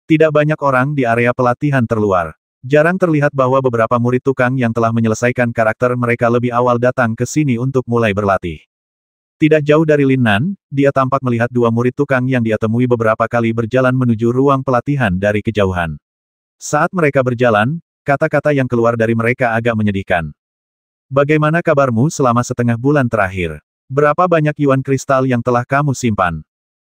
Tidak banyak orang di area pelatihan terluar. Jarang terlihat bahwa beberapa murid tukang yang telah menyelesaikan karakter mereka lebih awal datang ke sini untuk mulai berlatih. Tidak jauh dari Lin Nan, dia tampak melihat dua murid tukang yang dia temui beberapa kali berjalan menuju ruang pelatihan dari kejauhan. Saat mereka berjalan, kata-kata yang keluar dari mereka agak menyedihkan. Bagaimana kabarmu selama setengah bulan terakhir? Berapa banyak yuan kristal yang telah kamu simpan?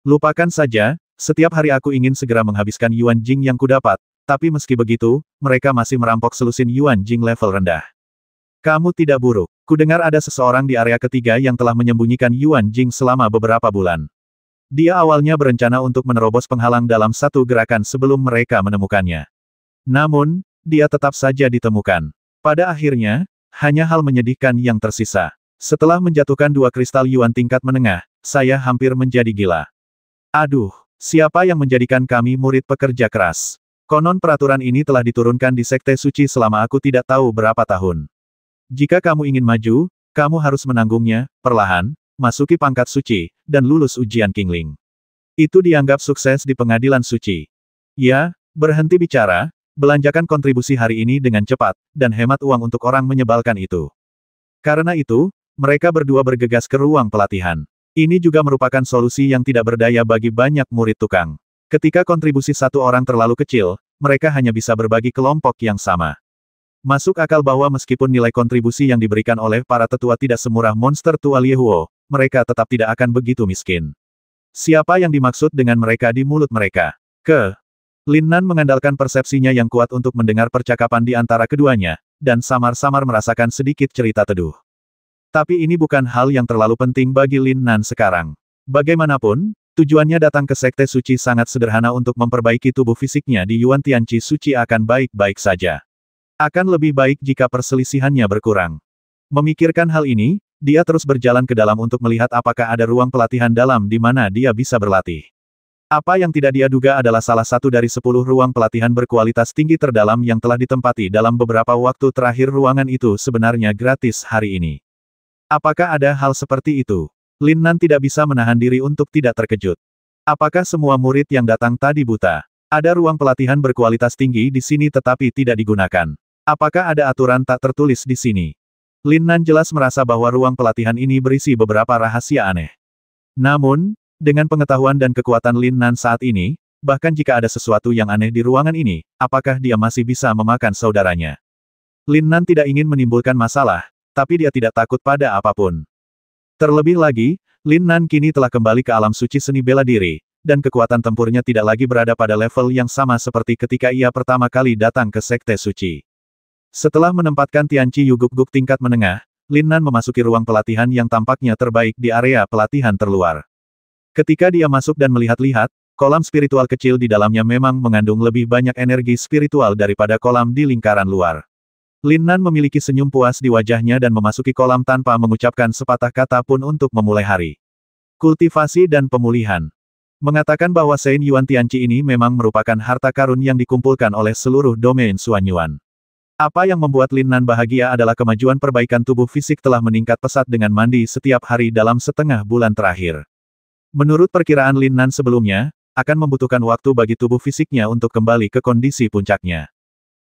Lupakan saja, setiap hari aku ingin segera menghabiskan yuan jing yang kudapat, tapi meski begitu, mereka masih merampok selusin yuan jing level rendah. Kamu tidak buruk. Kudengar ada seseorang di area ketiga yang telah menyembunyikan Yuan Jing selama beberapa bulan. Dia awalnya berencana untuk menerobos penghalang dalam satu gerakan sebelum mereka menemukannya. Namun, dia tetap saja ditemukan. Pada akhirnya, hanya hal menyedihkan yang tersisa. Setelah menjatuhkan 2 kristal Yuan tingkat menengah, saya hampir menjadi gila. Aduh, siapa yang menjadikan kami murid pekerja keras? Konon peraturan ini telah diturunkan di Sekte Suci selama aku tidak tahu berapa tahun. Jika kamu ingin maju, kamu harus menanggungnya, perlahan, masuki pangkat suci, dan lulus ujian Kingling. Itu dianggap sukses di pengadilan suci. Ya, berhenti bicara, belanjakan kontribusi hari ini dengan cepat, dan hemat uang untuk orang menyebalkan itu. Karena itu, mereka berdua bergegas ke ruang pelatihan. Ini juga merupakan solusi yang tidak berdaya bagi banyak murid tukang. Ketika kontribusi satu orang terlalu kecil, mereka hanya bisa berbagi kelompok yang sama. Masuk akal bahwa meskipun nilai kontribusi yang diberikan oleh para tetua tidak semurah monster tua Liehuo, mereka tetap tidak akan begitu miskin. Siapa yang dimaksud dengan mereka di mulut mereka? Lin Nan mengandalkan persepsinya yang kuat untuk mendengar percakapan di antara keduanya, dan samar-samar merasakan sedikit cerita teduh. Tapi ini bukan hal yang terlalu penting bagi Lin Nan sekarang. Bagaimanapun, tujuannya datang ke Sekte Suci sangat sederhana untuk memperbaiki tubuh fisiknya di Yuan Tianqi Suci akan baik-baik saja. Akan lebih baik jika perselisihannya berkurang. Memikirkan hal ini, dia terus berjalan ke dalam untuk melihat apakah ada ruang pelatihan dalam di mana dia bisa berlatih. Apa yang tidak dia duga adalah salah satu dari 10 ruang pelatihan berkualitas tinggi terdalam yang telah ditempati dalam beberapa waktu terakhir. Ruangan itu sebenarnya gratis hari ini. Apakah ada hal seperti itu? Lin Nan tidak bisa menahan diri untuk tidak terkejut. Apakah semua murid yang datang tadi buta? Ada ruang pelatihan berkualitas tinggi di sini tetapi tidak digunakan. Apakah ada aturan tak tertulis di sini? Lin Nan jelas merasa bahwa ruang pelatihan ini berisi beberapa rahasia aneh. Namun, dengan pengetahuan dan kekuatan Lin Nan saat ini, bahkan jika ada sesuatu yang aneh di ruangan ini, apakah dia masih bisa memakan saudaranya? Lin Nan tidak ingin menimbulkan masalah, tapi dia tidak takut pada apapun. Terlebih lagi, Lin Nan kini telah kembali ke alam suci seni bela diri, dan kekuatan tempurnya tidak lagi berada pada level yang sama seperti ketika ia pertama kali datang ke Sekte Suci. Setelah menempatkan Tianqi Yuguk-guk tingkat menengah, Lin Nan memasuki ruang pelatihan yang tampaknya terbaik di area pelatihan terluar. Ketika dia masuk dan melihat-lihat, kolam spiritual kecil di dalamnya memang mengandung lebih banyak energi spiritual daripada kolam di lingkaran luar. Lin Nan memiliki senyum puas di wajahnya dan memasuki kolam tanpa mengucapkan sepatah kata pun untuk memulai hari. Kultivasi dan pemulihan. Mengatakan bahwa Sein Yuan Tianqi ini memang merupakan harta karun yang dikumpulkan oleh seluruh domain Xuan Yuan. Apa yang membuat Lin Nan bahagia adalah kemajuan perbaikan tubuh fisik telah meningkat pesat dengan mandi setiap hari dalam setengah bulan terakhir. Menurut perkiraan Lin Nan sebelumnya, akan membutuhkan waktu bagi tubuh fisiknya untuk kembali ke kondisi puncaknya.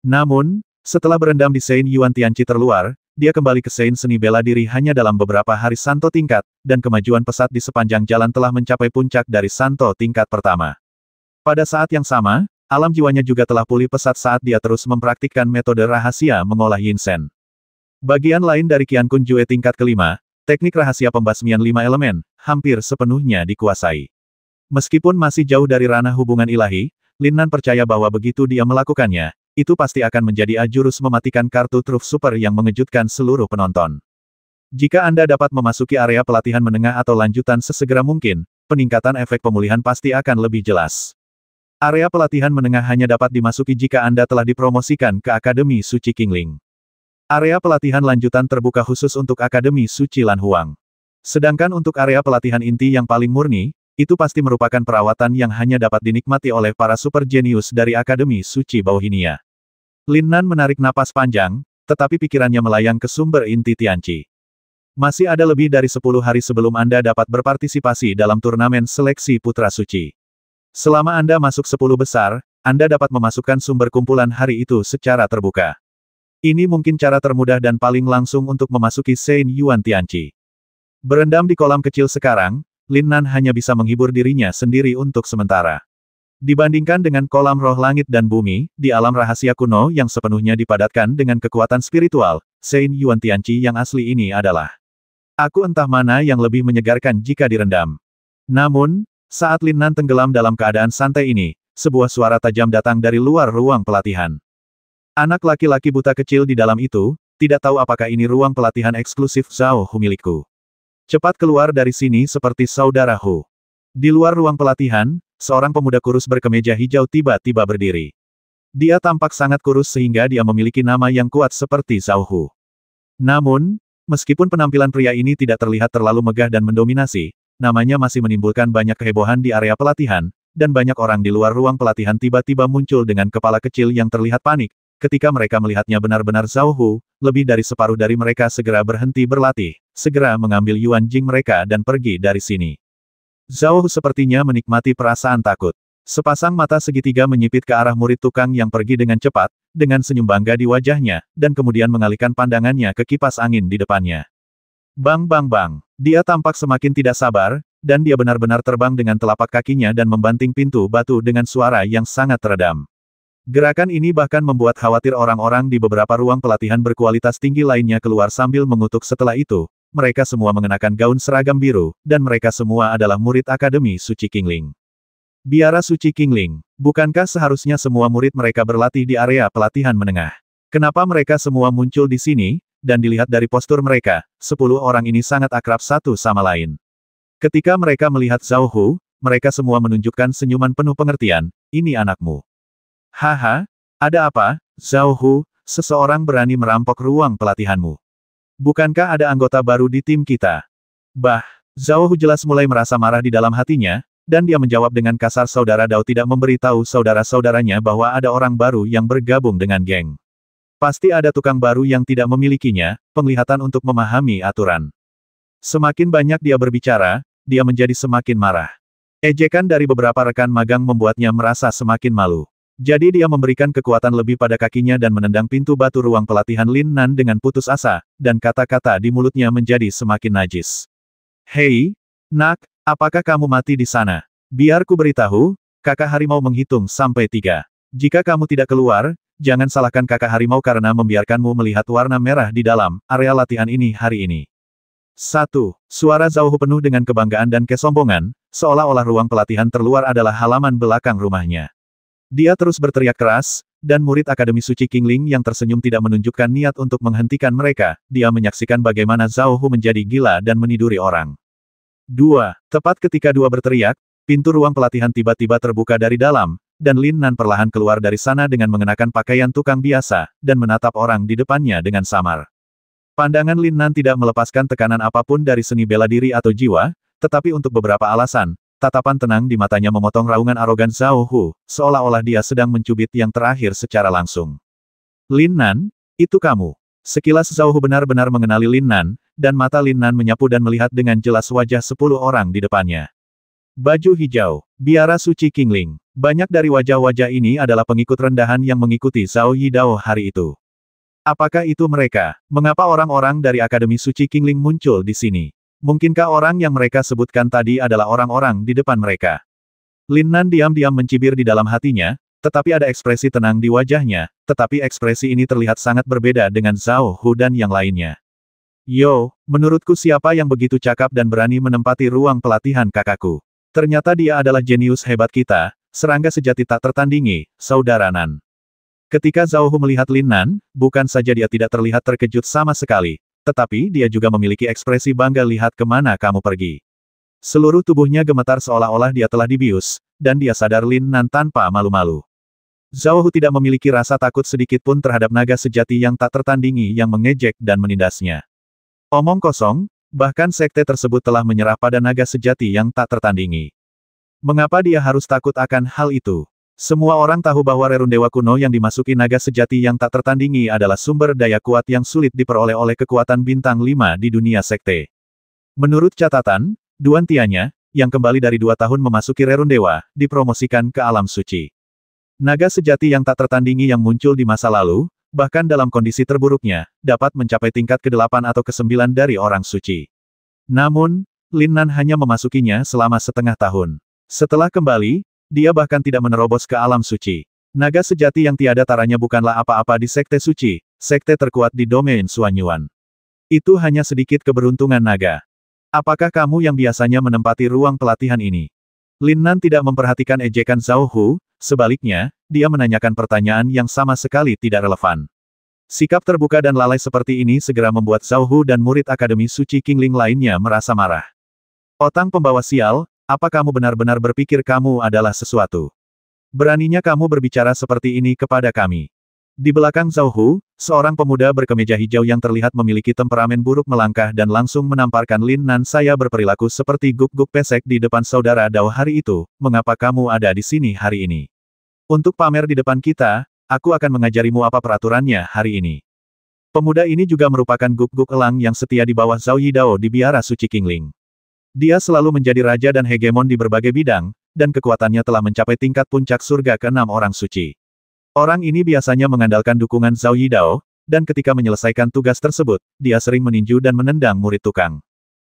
Namun, setelah berendam di Sein Yuan Tianqi terluar, dia kembali ke Sein seni bela diri hanya dalam beberapa hari Santo tingkat, dan kemajuan pesat di sepanjang jalan telah mencapai puncak dari Santo tingkat pertama. Pada saat yang sama, alam jiwanya juga telah pulih pesat saat dia terus mempraktikkan metode rahasia mengolah Yinsen. Bagian lain dari Qiankun Jue tingkat kelima, teknik rahasia pembasmian 5 elemen, hampir sepenuhnya dikuasai. Meskipun masih jauh dari ranah hubungan ilahi, Lin Nan percaya bahwa begitu dia melakukannya, itu pasti akan menjadi jurus mematikan kartu truf super yang mengejutkan seluruh penonton. Jika Anda dapat memasuki area pelatihan menengah atau lanjutan sesegera mungkin, peningkatan efek pemulihan pasti akan lebih jelas. Area pelatihan menengah hanya dapat dimasuki jika Anda telah dipromosikan ke Akademi Suci Kingling. Area pelatihan lanjutan terbuka khusus untuk Akademi Suci Lan Huang. Sedangkan untuk area pelatihan inti yang paling murni, itu pasti merupakan perawatan yang hanya dapat dinikmati oleh para super jenius dari Akademi Suci Bauhinia. Lin Nan menarik napas panjang, tetapi pikirannya melayang ke sumber inti Tianqi. Masih ada lebih dari 10 hari sebelum Anda dapat berpartisipasi dalam turnamen seleksi Putra Suci. Selama Anda masuk 10 besar, Anda dapat memasukkan sumber kumpulan hari itu secara terbuka. Ini mungkin cara termudah dan paling langsung untuk memasuki Sein Yuan Tianqi. Berendam di kolam kecil sekarang, Lin Nan hanya bisa menghibur dirinya sendiri untuk sementara. Dibandingkan dengan kolam roh langit dan bumi, di alam rahasia kuno yang sepenuhnya dipadatkan dengan kekuatan spiritual, Sein Yuan Tianqi yang asli ini adalah. Aku entah mana yang lebih menyegarkan jika direndam. Namun, saat Lin Nan tenggelam dalam keadaan santai ini, sebuah suara tajam datang dari luar ruang pelatihan. Anak laki-laki buta kecil di dalam itu, tidak tahu apakah ini ruang pelatihan eksklusif Zhao Hu milikku. Cepat keluar dari sini seperti saudara Hu. Di luar ruang pelatihan, seorang pemuda kurus berkemeja hijau tiba-tiba berdiri. Dia tampak sangat kurus sehingga dia memiliki nama yang kuat seperti Zhao Hu. Namun, meskipun penampilan pria ini tidak terlihat terlalu megah dan mendominasi, namanya masih menimbulkan banyak kehebohan di area pelatihan, dan banyak orang di luar ruang pelatihan tiba-tiba muncul dengan kepala kecil yang terlihat panik. Ketika mereka melihatnya benar-benar Zhao Hu, lebih dari separuh dari mereka segera berhenti berlatih, segera mengambil Yuan Jing mereka dan pergi dari sini. Zhao Hu sepertinya menikmati perasaan takut. Sepasang mata segitiga menyipit ke arah murid tukang yang pergi dengan cepat, dengan senyum bangga di wajahnya, dan kemudian mengalihkan pandangannya ke kipas angin di depannya. Bang bang bang. Dia tampak semakin tidak sabar, dan dia benar-benar terbang dengan telapak kakinya dan membanting pintu batu dengan suara yang sangat teredam. Gerakan ini bahkan membuat khawatir orang-orang di beberapa ruang pelatihan berkualitas tinggi lainnya keluar sambil mengutuk. Setelah itu, mereka semua mengenakan gaun seragam biru, dan mereka semua adalah murid Akademi Suci Qingling. Biara Suci Qingling, bukankah seharusnya semua murid mereka berlatih di area pelatihan menengah? Kenapa mereka semua muncul di sini? Dan dilihat dari postur mereka, 10 orang ini sangat akrab satu sama lain. Ketika mereka melihat Zhao Hu, mereka semua menunjukkan senyuman penuh pengertian. Ini anakmu. Haha, ada apa, Zhao Hu? Seseorang berani merampok ruang pelatihanmu. Bukankah ada anggota baru di tim kita? Bah, Zhao Hu jelas mulai merasa marah di dalam hatinya, dan dia menjawab dengan kasar. Saudara Dao tidak memberitahu saudara-saudaranya bahwa ada orang baru yang bergabung dengan geng. Pasti ada tukang baru yang tidak memilikinya, penglihatan untuk memahami aturan. Semakin banyak dia berbicara, dia menjadi semakin marah. Ejekan dari beberapa rekan magang membuatnya merasa semakin malu. Jadi dia memberikan kekuatan lebih pada kakinya dan menendang pintu batu ruang pelatihan Lin Nan dengan putus asa, dan kata-kata di mulutnya menjadi semakin najis. Hei, nak, apakah kamu mati di sana? Biar ku beritahu, kakak harimau menghitung sampai 3. Jika kamu tidak keluar, jangan salahkan kakak harimau karena membiarkanmu melihat warna merah di dalam area latihan ini hari ini. 1. Suara Zhao Hu penuh dengan kebanggaan dan kesombongan, seolah-olah ruang pelatihan terluar adalah halaman belakang rumahnya. Dia terus berteriak keras, dan murid Akademi Suci Qingling yang tersenyum tidak menunjukkan niat untuk menghentikan mereka. Dia menyaksikan bagaimana Zhao Hu menjadi gila dan meniduri orang. 2. Tepat ketika dua berteriak, pintu ruang pelatihan tiba-tiba terbuka dari dalam, dan Lin Nan perlahan keluar dari sana dengan mengenakan pakaian tukang biasa, dan menatap orang di depannya dengan samar. Pandangan Lin Nan tidak melepaskan tekanan apapun dari seni bela diri atau jiwa, tetapi untuk beberapa alasan, tatapan tenang di matanya memotong raungan arogan Zhao Hu, seolah-olah dia sedang mencubit yang terakhir secara langsung. Lin Nan, itu kamu. Sekilas Zhao Hu benar-benar mengenali Lin Nan, dan mata Lin Nan menyapu dan melihat dengan jelas wajah 10 orang di depannya. Baju hijau, biara suci Qingling. Banyak dari wajah-wajah ini adalah pengikut rendahan yang mengikuti Zhao Yidao hari itu. Apakah itu mereka? Mengapa orang-orang dari Akademi Suci Qingling muncul di sini? Mungkinkah orang yang mereka sebutkan tadi adalah orang-orang di depan mereka? Lin Nan diam-diam mencibir di dalam hatinya, tetapi ada ekspresi tenang di wajahnya, tetapi ekspresi ini terlihat sangat berbeda dengan Zhao Hu dan yang lainnya. Yo, menurutku siapa yang begitu cakap dan berani menempati ruang pelatihan kakakku? Ternyata dia adalah jenius hebat kita, serangga sejati tak tertandingi, saudara Nan. Ketika Zhao Hu melihat Lin Nan, bukan saja dia tidak terlihat terkejut sama sekali, tetapi dia juga memiliki ekspresi bangga. Lihat kemana kamu pergi. Seluruh tubuhnya gemetar seolah-olah dia telah dibius, dan dia sadar Lin Nan tanpa malu-malu. Zhao Hu tidak memiliki rasa takut sedikit pun terhadap naga sejati yang tak tertandingi yang mengejek dan menindasnya. Omong kosong, bahkan sekte tersebut telah menyerah pada naga sejati yang tak tertandingi. Mengapa dia harus takut akan hal itu? Semua orang tahu bahwa rerun dewa kuno yang dimasuki naga sejati yang tak tertandingi adalah sumber daya kuat yang sulit diperoleh oleh kekuatan bintang 5 di dunia sekte. Menurut catatan, Duan Tianya, yang kembali dari 2 tahun memasuki rerun dewa, dipromosikan ke alam suci. Naga sejati yang tak tertandingi yang muncul di masa lalu, bahkan dalam kondisi terburuknya, dapat mencapai tingkat ke-8 atau ke-9 dari orang suci. Namun, Lin Nan hanya memasukinya selama setengah tahun. Setelah kembali, dia bahkan tidak menerobos ke alam suci. Naga sejati yang tiada taranya bukanlah apa-apa di sekte suci, sekte terkuat di domain Suanyuan. Itu hanya sedikit keberuntungan naga. Apakah kamu yang biasanya menempati ruang pelatihan ini? Lin Nan tidak memperhatikan ejekan Zhao Hu, sebaliknya, dia menanyakan pertanyaan yang sama sekali tidak relevan. Sikap terbuka dan lalai seperti ini segera membuat Zhao Hu dan murid Akademi Suci Qingling lainnya merasa marah. Otang pembawa sial, apa kamu benar-benar berpikir kamu adalah sesuatu? Beraninya kamu berbicara seperti ini kepada kami. Di belakang Zhao Hu, seorang pemuda berkemeja hijau yang terlihat memiliki temperamen buruk melangkah dan langsung menamparkan Lin Nan. Saya berperilaku seperti guk-guk pesek di depan saudara Dao hari itu, mengapa kamu ada di sini hari ini? Untuk pamer di depan kita, aku akan mengajarimu apa peraturannya hari ini. Pemuda ini juga merupakan guk-guk elang yang setia di bawah Zhao Yidao di biara suci Qingling. Dia selalu menjadi raja dan hegemon di berbagai bidang, dan kekuatannya telah mencapai tingkat puncak surga ke-6 orang suci. Orang ini biasanya mengandalkan dukungan Zhao Yidao, dan ketika menyelesaikan tugas tersebut, dia sering meninju dan menendang murid tukang.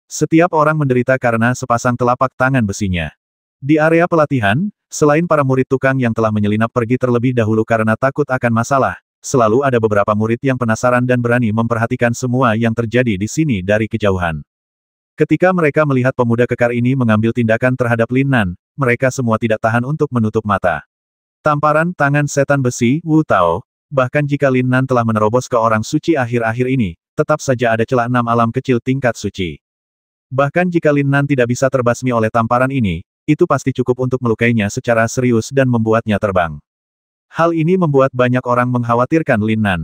Setiap orang menderita karena sepasang telapak tangan besinya. Di area pelatihan, selain para murid tukang yang telah menyelinap pergi terlebih dahulu karena takut akan masalah, selalu ada beberapa murid yang penasaran dan berani memperhatikan semua yang terjadi di sini dari kejauhan. Ketika mereka melihat pemuda kekar ini mengambil tindakan terhadap Lin Nan, mereka semua tidak tahan untuk menutup mata. Tamparan tangan setan besi, Wu Tao, bahkan jika Lin Nan telah menerobos ke orang suci akhir-akhir ini, tetap saja ada celah 6 alam kecil tingkat suci. Bahkan jika Lin Nan tidak bisa terbasmi oleh tamparan ini, itu pasti cukup untuk melukainya secara serius dan membuatnya terbang. Hal ini membuat banyak orang mengkhawatirkan Lin Nan.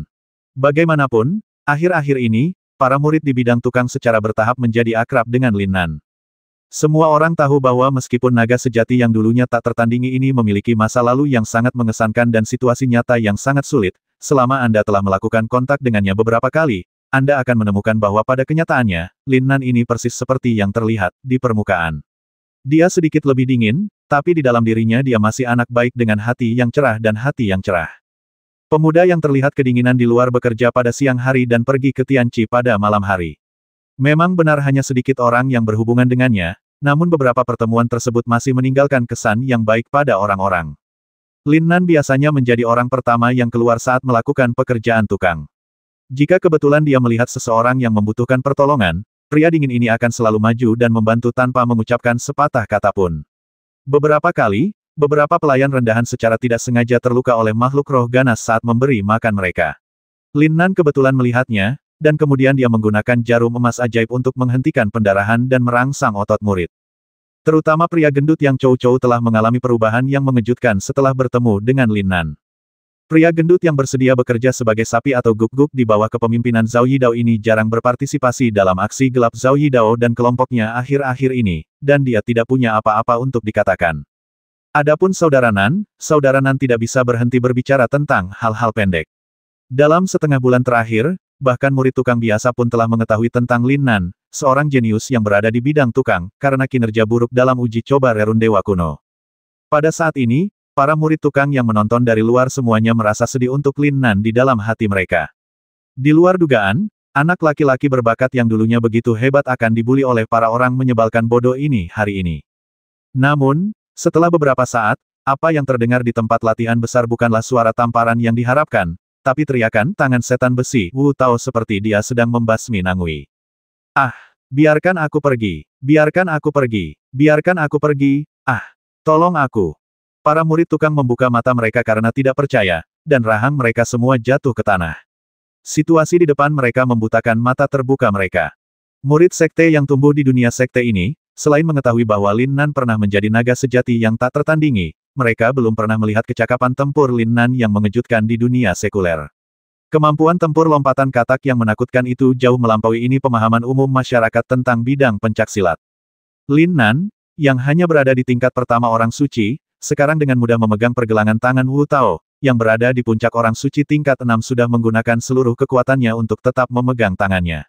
Bagaimanapun, akhir-akhir ini, para murid di bidang tukang secara bertahap menjadi akrab dengan Lin Nan. Semua orang tahu bahwa meskipun naga sejati yang dulunya tak tertandingi ini memiliki masa lalu yang sangat mengesankan dan situasi nyata yang sangat sulit, selama Anda telah melakukan kontak dengannya beberapa kali, Anda akan menemukan bahwa pada kenyataannya, Lin Nan ini persis seperti yang terlihat di permukaan. Dia sedikit lebih dingin, tapi di dalam dirinya dia masih anak baik dengan hati yang cerah dan hati yang cerah. Pemuda yang terlihat kedinginan di luar bekerja pada siang hari dan pergi ke Tianqi pada malam hari. Memang benar hanya sedikit orang yang berhubungan dengannya, namun beberapa pertemuan tersebut masih meninggalkan kesan yang baik pada orang-orang. Lin Nan biasanya menjadi orang pertama yang keluar saat melakukan pekerjaan tukang. Jika kebetulan dia melihat seseorang yang membutuhkan pertolongan, pria dingin ini akan selalu maju dan membantu tanpa mengucapkan sepatah kata pun. Beberapa kali, beberapa pelayan rendahan secara tidak sengaja terluka oleh makhluk roh ganas saat memberi makan mereka. Lin Nan kebetulan melihatnya, dan kemudian dia menggunakan jarum emas ajaib untuk menghentikan pendarahan dan merangsang otot murid. Terutama pria gendut yang Chou telah mengalami perubahan yang mengejutkan setelah bertemu dengan Lin Nan. Pria gendut yang bersedia bekerja sebagai sapi atau guk-guk di bawah kepemimpinan Zhao Yidao ini jarang berpartisipasi dalam aksi gelap Zhao Yidao dan kelompoknya akhir-akhir ini, dan dia tidak punya apa-apa untuk dikatakan. Adapun saudara Nan tidak bisa berhenti berbicara tentang hal-hal pendek. Dalam setengah bulan terakhir, bahkan murid tukang biasa pun telah mengetahui tentang Lin Nan, seorang jenius yang berada di bidang tukang, karena kinerja buruk dalam uji coba Rerun Dewa Kuno. Pada saat ini, para murid tukang yang menonton dari luar semuanya merasa sedih untuk Lin Nan di dalam hati mereka. Di luar dugaan, anak laki-laki berbakat yang dulunya begitu hebat akan dibuli oleh para orang menyebalkan bodoh ini hari ini. Namun, setelah beberapa saat, apa yang terdengar di tempat latihan besar bukanlah suara tamparan yang diharapkan, tapi teriakan tangan setan besi, Wu Tao seperti dia sedang membasmi Nangui. Ah, biarkan aku pergi, biarkan aku pergi, biarkan aku pergi, ah, tolong aku. Para murid tukang membuka mata mereka karena tidak percaya, dan rahang mereka semua jatuh ke tanah. Situasi di depan mereka membutakan mata terbuka mereka. Murid sekte yang tumbuh di dunia sekte ini, selain mengetahui bahwa Lin Nan pernah menjadi naga sejati yang tak tertandingi, mereka belum pernah melihat kecakapan tempur Lin Nan yang mengejutkan di dunia sekuler. Kemampuan tempur lompatan katak yang menakutkan itu jauh melampaui ini pemahaman umum masyarakat tentang bidang pencaksilat. Lin Nan, yang hanya berada di tingkat pertama orang suci, sekarang dengan mudah memegang pergelangan tangan Wu Tao, yang berada di puncak orang suci tingkat 6 sudah menggunakan seluruh kekuatannya untuk tetap memegang tangannya.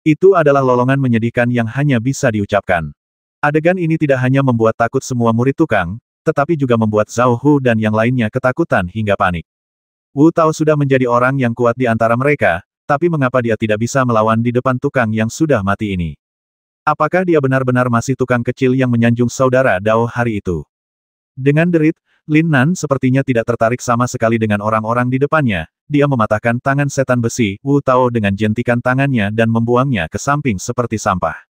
Itu adalah lolongan menyedihkan yang hanya bisa diucapkan. Adegan ini tidak hanya membuat takut semua murid tukang, tetapi juga membuat Zhao Hu dan yang lainnya ketakutan hingga panik. Wu Tao sudah menjadi orang yang kuat di antara mereka, tapi mengapa dia tidak bisa melawan di depan tukang yang sudah mati ini? Apakah dia benar-benar masih tukang kecil yang menyanjung saudara Dao hari itu? Dengan derit, Lin Nan sepertinya tidak tertarik sama sekali dengan orang-orang di depannya, dia mematahkan tangan setan besi, Wu Tao dengan jentikan tangannya dan membuangnya ke samping seperti sampah.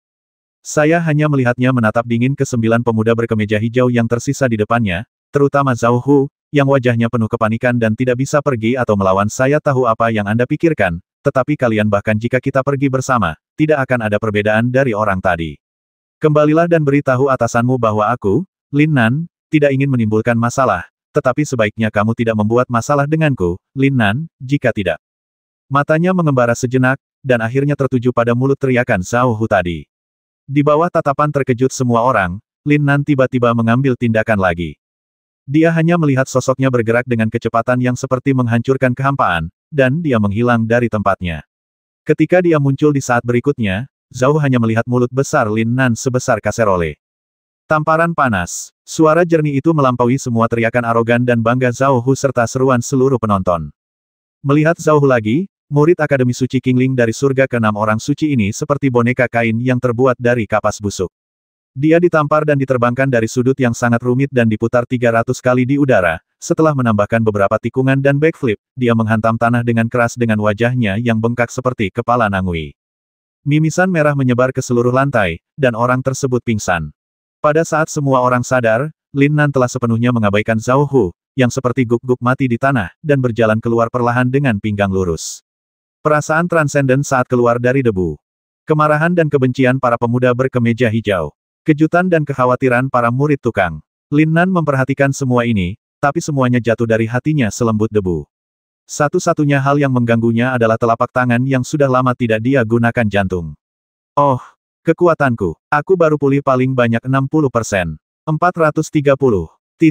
Saya hanya melihatnya menatap dingin ke 9 pemuda berkemeja hijau yang tersisa di depannya, terutama Zhao Hu, yang wajahnya penuh kepanikan dan tidak bisa pergi atau melawan. Saya tahu apa yang Anda pikirkan, tetapi kalian bahkan jika kita pergi bersama, tidak akan ada perbedaan dari orang tadi. Kembalilah dan beritahu atasanmu bahwa aku, Lin Nan, tidak ingin menimbulkan masalah, tetapi sebaiknya kamu tidak membuat masalah denganku, Lin Nan, jika tidak. Matanya mengembara sejenak, dan akhirnya tertuju pada mulut teriakan Zhao Hu tadi. Di bawah tatapan terkejut semua orang, Lin Nan tiba-tiba mengambil tindakan lagi. Dia hanya melihat sosoknya bergerak dengan kecepatan yang seperti menghancurkan kehampaan, dan dia menghilang dari tempatnya. Ketika dia muncul di saat berikutnya, Zhao hanya melihat mulut besar Lin Nan sebesar kaserole. Tamparan panas. Suara jernih itu melampaui semua teriakan arogan dan bangga Zhao Hu serta seruan seluruh penonton. Melihat Zhao Hu lagi, murid Akademi Suci Qingling dari surga ke-6 orang suci ini seperti boneka kain yang terbuat dari kapas busuk. Dia ditampar dan diterbangkan dari sudut yang sangat rumit dan diputar 300 kali di udara. Setelah menambahkan beberapa tikungan dan backflip, dia menghantam tanah dengan keras dengan wajahnya yang bengkak seperti kepala Nangui. Mimisan merah menyebar ke seluruh lantai, dan orang tersebut pingsan. Pada saat semua orang sadar, Lin Nan telah sepenuhnya mengabaikan Zhao Hu, yang seperti guk-guk mati di tanah, dan berjalan keluar perlahan dengan pinggang lurus. Perasaan transenden saat keluar dari debu. Kemarahan dan kebencian para pemuda berkemeja hijau. Kejutan dan kekhawatiran para murid tukang. Lin Nan memperhatikan semua ini, tapi semuanya jatuh dari hatinya selembut debu. Satu-satunya hal yang mengganggunya adalah telapak tangan yang sudah lama tidak dia gunakan jantung. Oh! Kekuatanku. Aku baru pulih paling banyak 60%. 430.